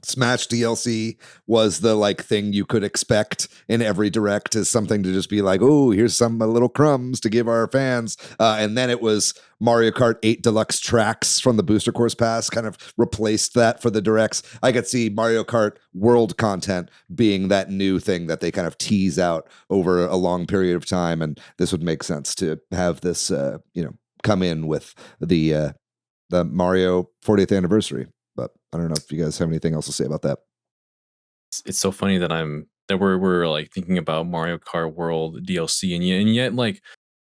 Smash DLC was the like thing you could expect in every direct, as something to just be like, oh, here's some little crumbs to give our fans. And then it was Mario Kart 8 Deluxe tracks from the Booster Course Pass kind of replaced that for the directs. I could see Mario Kart World content being that new thing that they kind of tease out over a long period of time. And this would make sense to have this, come in with the Mario 40th anniversary. But I don't know if you guys have anything else to say about that. It's so funny that we're like thinking about Mario Kart World DLC, and yet like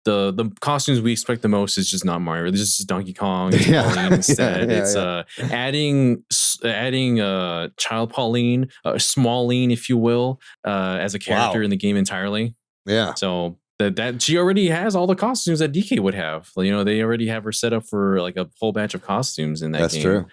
the costumes we expect the most is just not Mario. This is Donkey Kong instead. It's adding Child Pauline, Smalline, if you will, as a character in the game entirely. Yeah. So that she already has all the costumes that DK would have. You know, they already have her set up for like a whole batch of costumes in that game. That's true.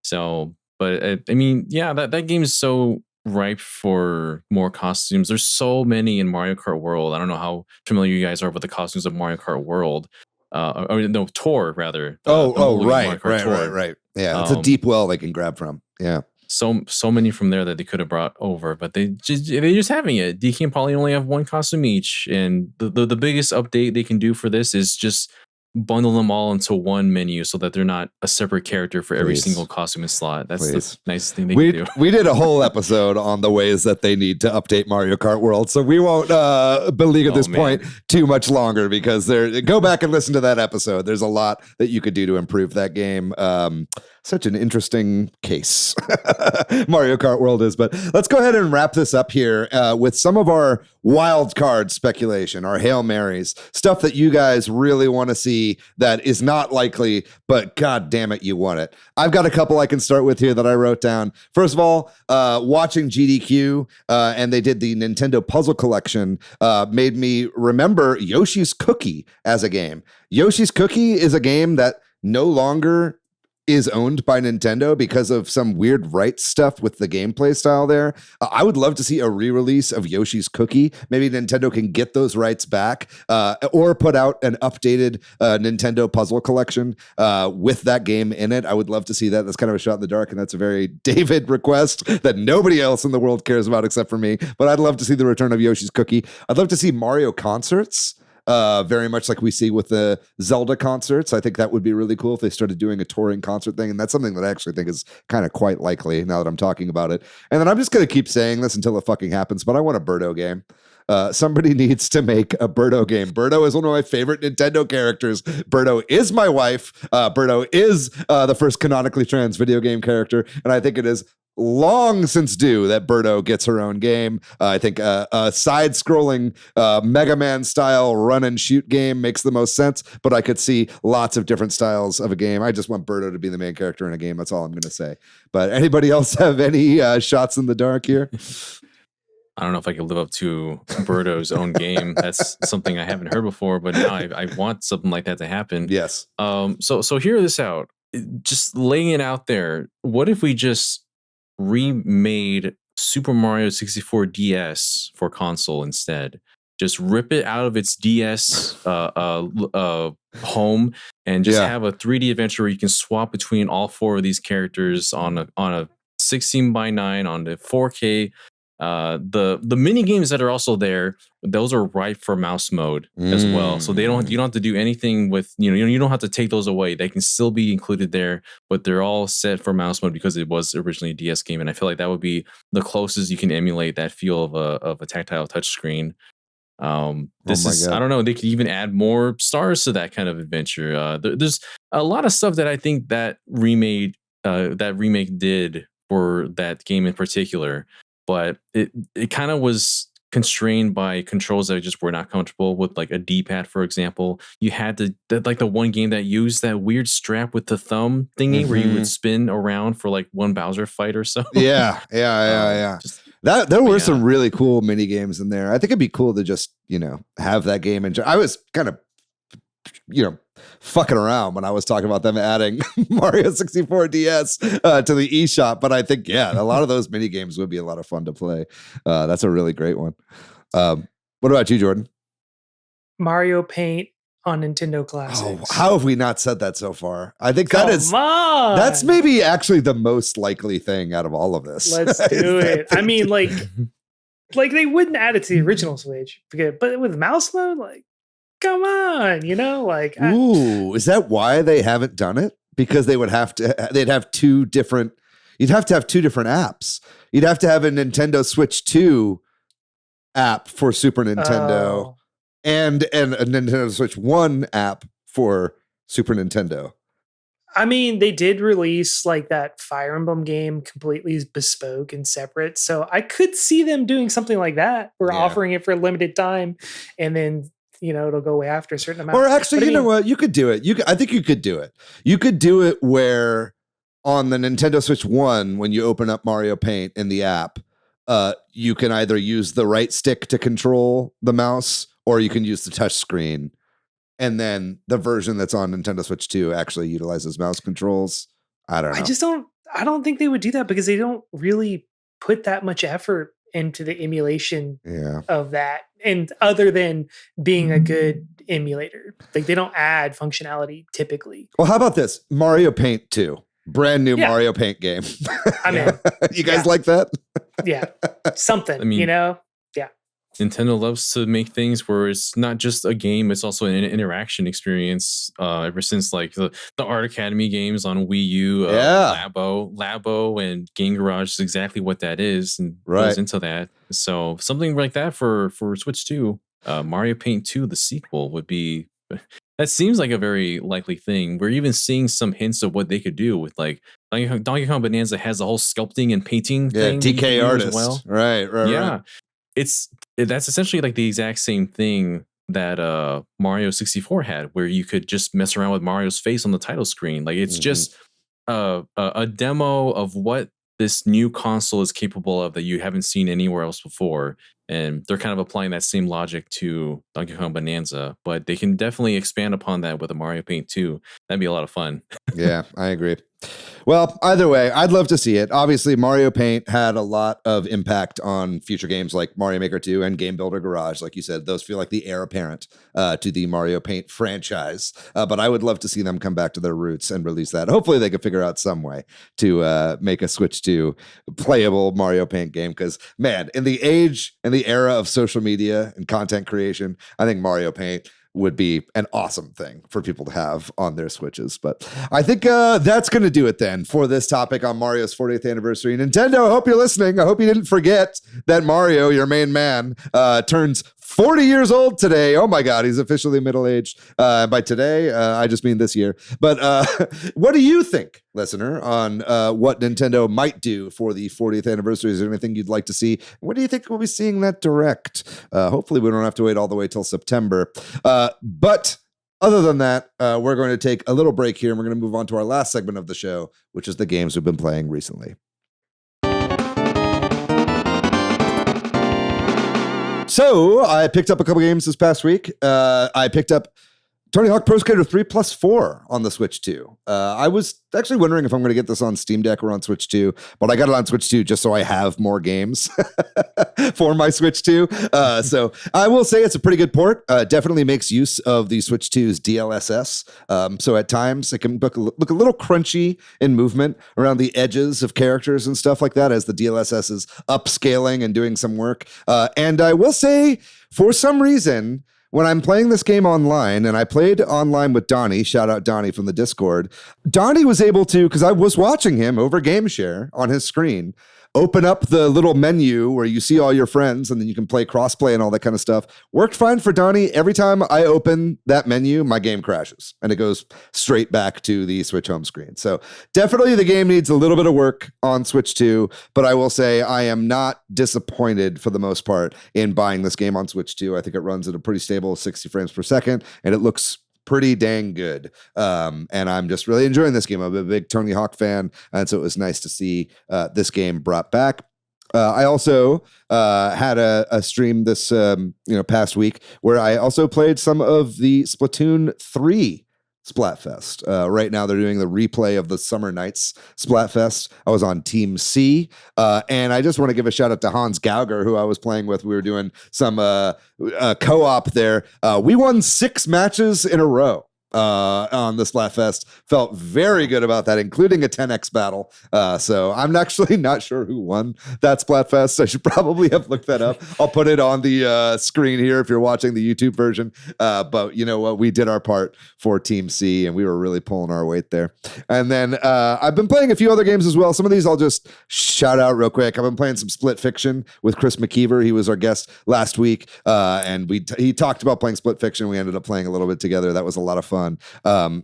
So, but I mean, yeah, that game is so ripe for more costumes. There's so many in Mario Kart World. I don't know how familiar you guys are with the costumes of Mario Kart World. Tour rather. Right. Yeah, it's a deep well they can grab from. Yeah. So many from there that they could have brought over, but they just having it. DK and Pauline only have 1 costume each, and the biggest update they can do for this is just bundle them all into one menu so that they're not a separate character for every single costume and slot. That's the nicest thing they can do. We did a whole episode on the ways that they need to update Mario Kart World, so we won't beleague at this point too much longer, because go back and listen to that episode. There's a lot that you could do to improve that game. Such an interesting case Mario Kart World is. But let's go ahead and wrap this up here with some of our wild card speculation, our Hail Marys, stuff that you guys really want to see that is not likely, but God damn it, you want it. I've got a couple I can start with here that I wrote down. First of all, watching GDQ and they did the Nintendo Puzzle Collection made me remember Yoshi's Cookie as a game. Yoshi's Cookie is a game that no longer is owned by Nintendo because of some weird rights stuff with the gameplay style there. I would love to see a re-release of Yoshi's Cookie. Maybe Nintendo can get those rights back or put out an updated Nintendo Puzzle Collection with that game in it. I would love to see that. That's kind of a shot in the dark, and that's a very David request that nobody else in the world cares about except for me. But I'd love to see the return of Yoshi's Cookie. I'd love to see Mario concerts. Very much like we see with the Zelda concerts. I think that would be really cool if they started doing a touring concert thing. And that's something that I actually think is kind of quite likely now that I'm talking about it. And then I'm just going to keep saying this until it fucking happens, but I want a Birdo game. Somebody needs to make a Birdo game. Birdo is one of my favorite Nintendo characters. Birdo is my wife. Birdo is the first canonically trans video game character. And I think it is long since due that Birdo gets her own game. I think a side-scrolling Mega Man style run and shoot game makes the most sense, but I could see lots of different styles of a game. I just want Birdo to be the main character in a game. That's all I'm going to say. But anybody else have any shots in the dark here? I don't know if I could live up to Birdo's own game. That's something I haven't heard before, but now I want something like that to happen. Yes. So hear this out. Just laying it out there. What if we just remade Super Mario 64 DS for console instead? Just rip it out of its DS home and just have a 3D adventure where you can swap between all 4 of these characters on a 16:9 on the 4K. The mini games that are also there, those are ripe for mouse mode as well. So you don't have to do anything with, you don't have to take those away. They can still be included there, but they're all set for mouse mode because it was originally a DS game. And I feel like that would be the closest you can emulate that feel of a tactile touchscreen. I don't know, they could even add more stars to that kind of adventure. There's a lot of stuff that I think that remake did for that game in particular, but it kind of was constrained by controls that just were not comfortable with, like a D-pad, for example. You had the one game that used that weird strap with the thumb thingy where you would spin around for like one Bowser fight or so. Yeah. There were some really cool mini games in there. I think it'd be cool to just, have that game. And I was kind of, fucking around when I was talking about them adding Mario 64 DS to the eShop. But I think, a lot of those mini games would be a lot of fun to play. That's a really great one. What about you, Jordan? Mario Paint on Nintendo Classics. Oh, how have we not said that so far? I think that's maybe actually the most likely thing out of all of this. Let's do it. I mean, like they wouldn't add it to the original Switch, but with mouse mode, like, come on, ooh, is that why they haven't done it? Because they'd have to have two different apps. You'd have to have a Nintendo Switch 2 app for Super Nintendo and a Nintendo Switch 1 app for Super Nintendo. I mean, they did release like that Fire Emblem game completely bespoke and separate. So I could see them doing something like that. We're offering it for a limited time, and then it'll go away after a certain amount. Or actually, know what? You could do it. I think you could do it. You could do it where on the Nintendo Switch 1, when you open up Mario Paint in the app, you can either use the right stick to control the mouse, or you can use the touch screen. And then the version that's on Nintendo Switch 2 actually utilizes mouse controls. I don't know. I don't think they would do that because they don't really put that much effort into the emulation of that. And other than being a good emulator, like they don't add functionality typically. Well, how about this? Mario Paint 2, brand new Mario Paint game. I mean, you guys like that? Yeah. Something, Yeah. Nintendo loves to make things where it's not just a game, it's also an interaction experience. Ever since like the Art Academy games on Wii U, Labo and Game Garage is exactly what that is and goes into that. So something like that for Switch 2, Mario Paint 2, the sequel would be. That seems like a very likely thing. We're even seeing some hints of what they could do with like Donkey Kong Bonanza has the whole sculpting and painting thing. DK artist. Well. Right. Yeah. That's essentially like the exact same thing that Mario 64 had, where you could just mess around with Mario's face on the title screen. Like it's just a demo of what this new console is capable of that you haven't seen anywhere else before. And they're kind of applying that same logic to Donkey Kong Bonanza, but they can definitely expand upon that with a Mario Paint 2. That'd be a lot of fun. Yeah, I agree. Well, either way, I'd love to see it. Obviously, Mario Paint had a lot of impact on future games like Mario Maker 2 and Game Builder Garage. Like you said, those feel like the heir apparent to the Mario Paint franchise. But I would love to see them come back to their roots and release that. Hopefully, they could figure out some way to make a Switch 2 playable Mario Paint game. Because, man, in the age and the era of social media and content creation, I think Mario Paint would be an awesome thing for people to have on their Switches. But I think that's going to do it then for this topic on Mario's 40th anniversary. Nintendo, I hope you're listening. I hope you didn't forget that Mario, your main man, turns 40 years old today. Oh my God, he's officially middle-aged. By today, I just mean this year. But what do you think, listener, on what Nintendo might do for the 40th anniversary? Is there anything you'd like to see? When do you think we'll be seeing that direct? Hopefully we don't have to wait all the way till September. But other than that, we're going to take a little break here, and we're going to move on to our last segment of the show, which is the games we've been playing recently. So I picked up a couple games this past week. I picked up Tony Hawk Pro Skater 3 plus 4 on the Switch 2. I was actually wondering if I'm going to get this on Steam Deck or on Switch 2, but I got it on Switch 2 just so I have more games for my Switch 2. So I will say it's a pretty good port. Definitely makes use of the Switch 2's DLSS. So at times it can look a little crunchy in movement around the edges of characters and stuff like that as the DLSS is upscaling and doing some work. And I will say, for some reason, when I'm playing this game online, and I played online with Donnie, shout out Donnie from the Discord, Donnie was able to, because I was watching him over Game Share on his screen, open up the little menu where you see all your friends and then you can play crossplay and all that kind of stuff. Worked fine for Donnie. Every time I open that menu, my game crashes and it goes straight back to the Switch home screen. So definitely the game needs a little bit of work on Switch 2, but I will say I am not disappointed for the most part in buying this game on Switch 2. I think it runs at a pretty stable 60 frames per second and it looks pretty dang good. And I'm just really enjoying this game. I'm a big Tony Hawk fan, and so it was nice to see this game brought back. I also had a stream this past week where I also played some of the Splatoon 3 Splatfest. Right now they're doing the replay of the Summer Nights Splatfest. I was on Team C, and I just want to give a shout out to Hans Gauger, who I was playing with. We were doing some co-op there. We won 6 matches in a row. On the Splatfest. Felt very good about that, including a 10x battle. So I'm actually not sure who won that Splatfest. I should probably have looked that up. I'll put it on the screen here if you're watching the YouTube version. But you know what? We did our part for Team C, and we were really pulling our weight there. And then I've been playing a few other games as well. Some of these I'll just shout out real quick. I've been playing some Split Fiction with Chris McKeever. He was our guest last week, and he talked about playing Split Fiction. We ended up playing a little bit together. That was a lot of fun.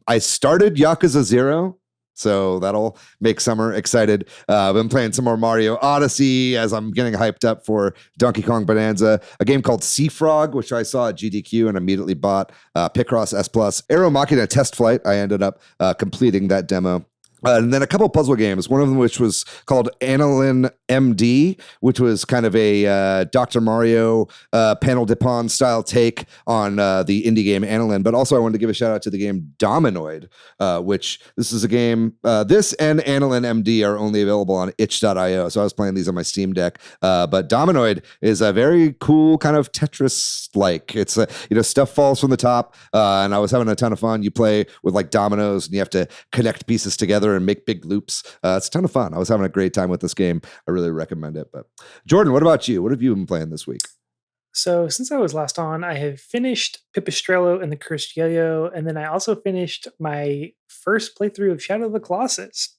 I started Yakuza 0, so that'll make summer excited. I've been playing some more Mario Odyssey as I'm getting hyped up for Donkey Kong Bonanza, a game called Sea Frog, which I saw at GDQ and immediately bought. Picross S+. Aero Machina Test Flight, I ended up completing that demo. And then a couple puzzle games, one of them which was called Aniline MD, which was kind of a Dr. Mario Panel de Pon style take on the indie game Aniline. But also I wanted to give a shout out to the game Dominoid, which this is a game, this and Aniline MD are only available on itch.io. So I was playing these on my Steam Deck. But Dominoid is a very cool kind of Tetris-like. It's, stuff falls from the top, and I was having a ton of fun. You play with like dominoes and you have to connect pieces together and make big loops. It's a ton of fun. I was having a great time with this game. I really recommend it. But Jordan, what about you? What have you been playing this week? So since I was last on, I have finished Pipistrello and the Cursed Yo-Yo, and then I also finished my first playthrough of Shadow of the Colossus.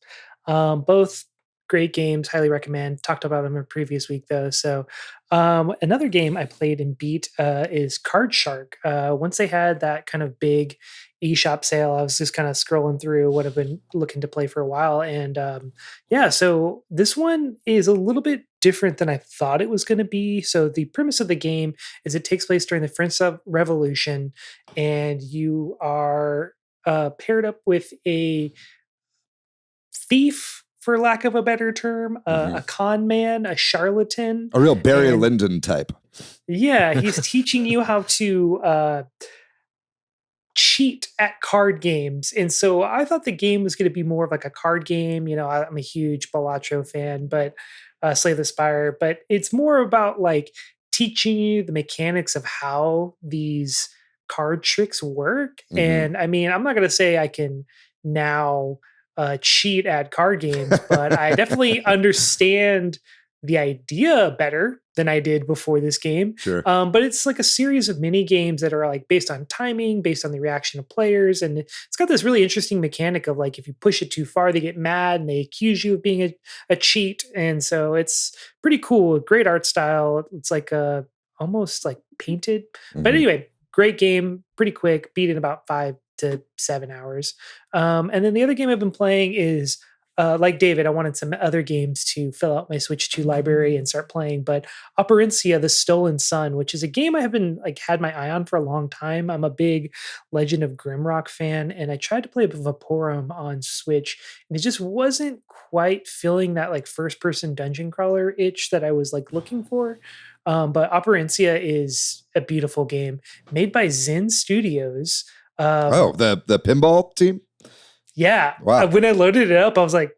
Both great games, highly recommend. Talked about them in a previous week though. So another game I played and beat is Card Shark. Once they had that kind of big eShop sale, I was just kind of scrolling through what I've been looking to play for a while. And so this one is a little bit different than I thought it was going to be. So the premise of the game is it takes place during the French Revolution, and you are paired up with a thief, for lack of a better term, a con man, a charlatan. A real Barry Lyndon type. Yeah, he's teaching you how to cheat at card games. And so I thought the game was going to be more of like a card game. I'm a huge Balatro fan, but Slay the Spire. But it's more about like teaching you the mechanics of how these card tricks work. Mm-hmm. And I mean, I'm not going to say I can now cheat at card games, but I definitely understand the idea better than I did before this game. Sure. But it's like a series of mini games that are like based on timing, based on the reaction of players. And it's got this really interesting mechanic of like, if you push it too far, they get mad and they accuse you of being a cheat. And so it's pretty cool. Great art style. It's like almost like painted. Mm-hmm. But anyway, great game, pretty quick, beat in about 5 to 7 hours. And then the other game I've been playing is like David, I wanted some other games to fill out my Switch 2 library and start playing, but Operencia, The Stolen Sun, which is a game I have been had my eye on for a long time. I'm a big Legend of Grimrock fan, and I tried to play Vaporum on Switch, and it just wasn't quite filling that like first person dungeon crawler itch that I was like looking for. But Operencia is a beautiful game made by Zen Studios. Oh, the pinball team? Yeah. Wow. When I loaded it up, I was like,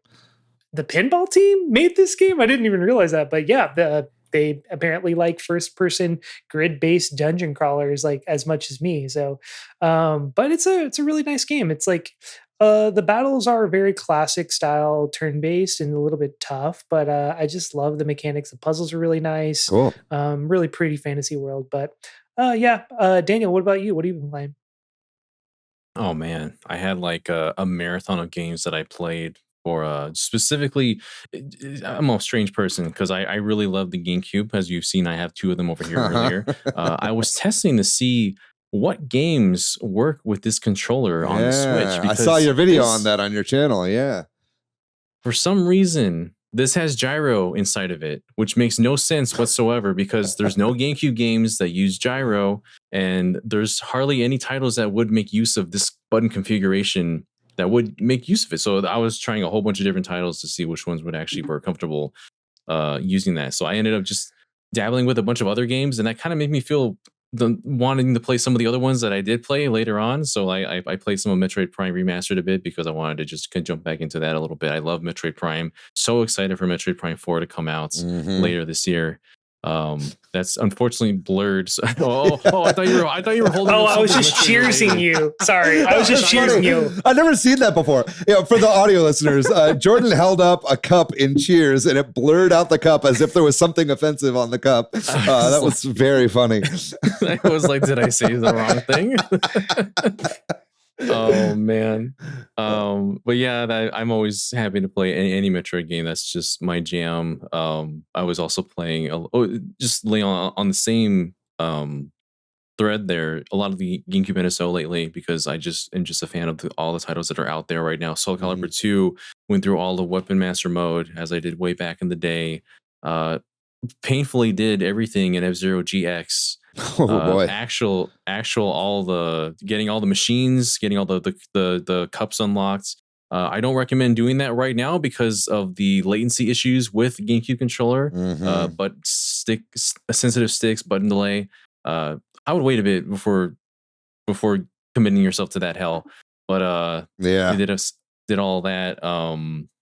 the pinball team made this game? I didn't even realize that. But yeah, they apparently like first person grid based dungeon crawlers like as much as me. So but it's a really nice game. It's like the battles are very classic style turn based and a little bit tough, but I just love the mechanics. The puzzles are really nice. Cool. Really pretty fantasy world. But Daniel, what about you? What have you been playing? Oh man, I had like a marathon of games that I played for specifically. I'm a strange person because I really love the GameCube. As you've seen, I have two of them over here earlier. I was testing to see what games work with this controller on the Switch. I saw your video on this- that on your channel. Yeah. For some reason, this has gyro inside of it, which makes no sense whatsoever because there's no GameCube games that use gyro, and there's hardly any titles that would make use of this button configuration that would make use of it. So I was trying a whole bunch of different titles to see which ones would actually were comfortable using that. So I ended up just dabbling with a bunch of other games, and that kind of made me feel wanting to play some of the other ones that I did play later on. So I played some of Metroid Prime Remastered a bit because I wanted to just jump back into that a little bit. I love Metroid Prime. So excited for Metroid Prime 4 to come out later this year. That's unfortunately blurred. I thought you were holding. Oh, I was just cheersing you. Sorry, I was just cheersing you. I've never seen that before. For the audio listeners, Jordan held up a cup in cheers and it blurred out the cup as if there was something offensive on the cup. That was very funny. I was like, did I say the wrong thing? Oh man. But yeah, I'm always happy to play any Metroid game. That's just my jam. I was also playing just laying on the same thread there, a lot of the GameCube NSO lately because I just am just a fan of all the titles that are out there right now. Soul Calibur 2 went through all the Weapon Master mode as I did way back in the day. Painfully did everything in F-Zero GX. Oh boy. Actual all the getting all the machines, getting all the cups unlocked. I don't recommend doing that right now because of the latency issues with GameCube controller. But sensitive sticks, button delay. I would wait a bit before committing yourself to that hell. But I did all that.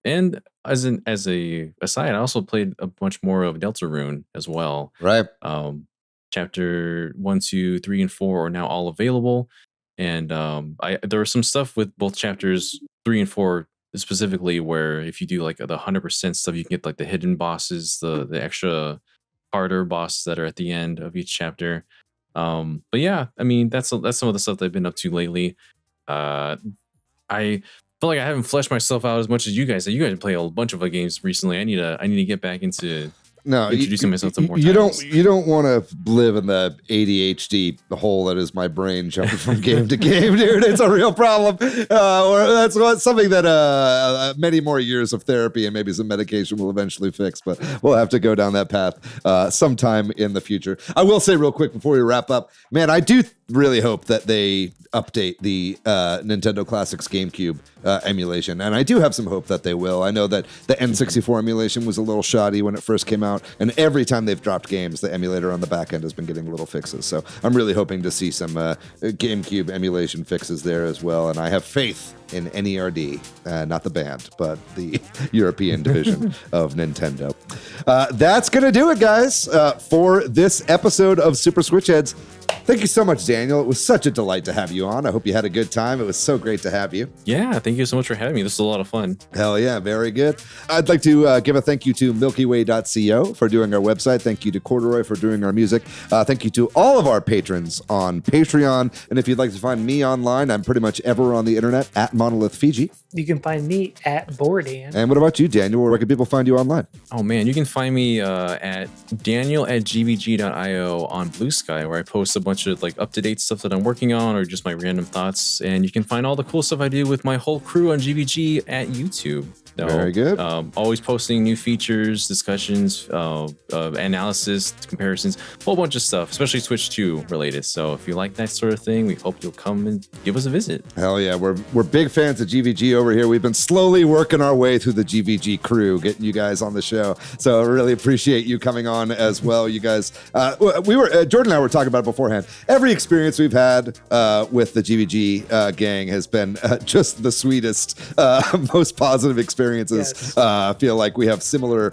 And as a aside, I also played a bunch more of Deltarune as well. Right. Chapter 1, 2, 3, and 4 are now all available, and there was some stuff with both chapters 3 and 4 specifically where if you do like the 100% stuff, you can get like the hidden bosses, the extra harder bosses that are at the end of each chapter. But yeah, I mean that's some of the stuff that I've been up to lately. I feel like I haven't fleshed myself out as much as you guys. You guys play a bunch of games recently. I need to get back into. No, introducing myself to more. You don't want to live in the ADHD hole that is my brain, jumping from game to game, dude. It's a real problem. That's something that many more years of therapy and maybe some medication will eventually fix. But we'll have to go down that path sometime in the future. I will say real quick before we wrap up, man, I do really hope that they update the Nintendo Classics GameCube emulation, and I do have some hope that they will. I know that the N64 emulation was a little shoddy when it first came out, and every time they've dropped games, the emulator on the back end has been getting little fixes. So I'm really hoping to see some GameCube emulation fixes there as well, and I have faith in NERD, not the band, but the European division of Nintendo. That's going to do it, guys, for this episode of Super Switch Headz. Thank you so much, Daniel. It was such a delight to have you on. I hope you had a good time. It was so great to have you. Yeah, thank you so much for having me. This was a lot of fun. Hell yeah, very good. I'd like to give a thank you to MilkyWay.co for doing our website. Thank you to Corduroy for doing our music. Thank you to all of our patrons on Patreon. And if you'd like to find me online, I'm pretty much ever on the internet at Monolith Fiji. You can find me at Bordan. And what about you, Daniel? Where can people find you online? Oh man, you can find me at daniel@gvg.io on Blue Sky, where I post a bunch of up-to-date stuff that I'm working on or just my random thoughts. And you can find all the cool stuff I do with my whole crew on GVG at YouTube. No, Very good. Always posting new features, discussions, analysis, comparisons, a whole bunch of stuff, especially Switch 2 related. So if you like that sort of thing, we hope you'll come and give us a visit. Hell yeah, we're big fans of GVG over here. We've been slowly working our way through the GVG crew, getting you guys on the show. So I really appreciate you coming on as well. You guys, Jordan and I were talking about it beforehand. Every experience we've had with the GVG gang has been just the sweetest, most positive experiences. Yes. I feel like we have similar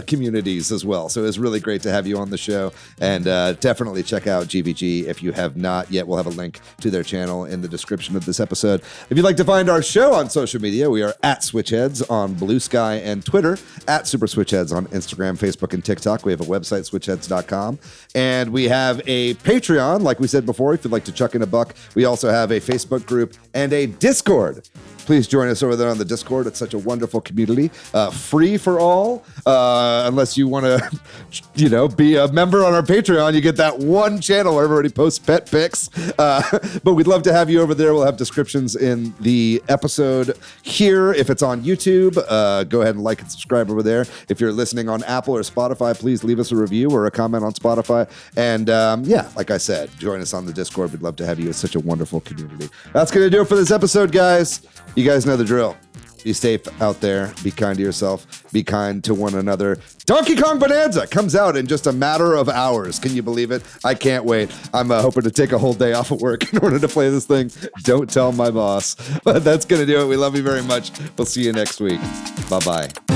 communities as well. So it's really great to have you on the show. And definitely check out GVG if you have not yet. We'll have a link to their channel in the description of this episode. If you'd like to find our show on social media, we are at Switch Headz on Blue Sky and Twitter, at Super Switch Headz on Instagram, Facebook, and TikTok. We have a website, switchheadz.com. And we have a Patreon, like we said before, if you'd like to chuck in a buck. We also have a Facebook group and a Discord. Please join us over there on the Discord. It's such a wonderful community. Free for all, unless you want to, be a member on our Patreon. You get that one channel where everybody posts pet pics. But we'd love to have you over there. We'll have descriptions in the episode here. If it's on YouTube, go ahead and like and subscribe over there. If you're listening on Apple or Spotify, please leave us a review or a comment on Spotify. And like I said, join us on the Discord. We'd love to have you. It's such a wonderful community. That's going to do it for this episode, guys. You guys know the drill. Be safe out there. Be kind to yourself. Be kind to one another. Donkey Kong Bonanza comes out in just a matter of hours. Can you believe it? I can't wait. I'm hoping to take a whole day off of work in order to play this thing. Don't tell my boss. But that's going to do it. We love you very much. We'll see you next week. Bye-bye.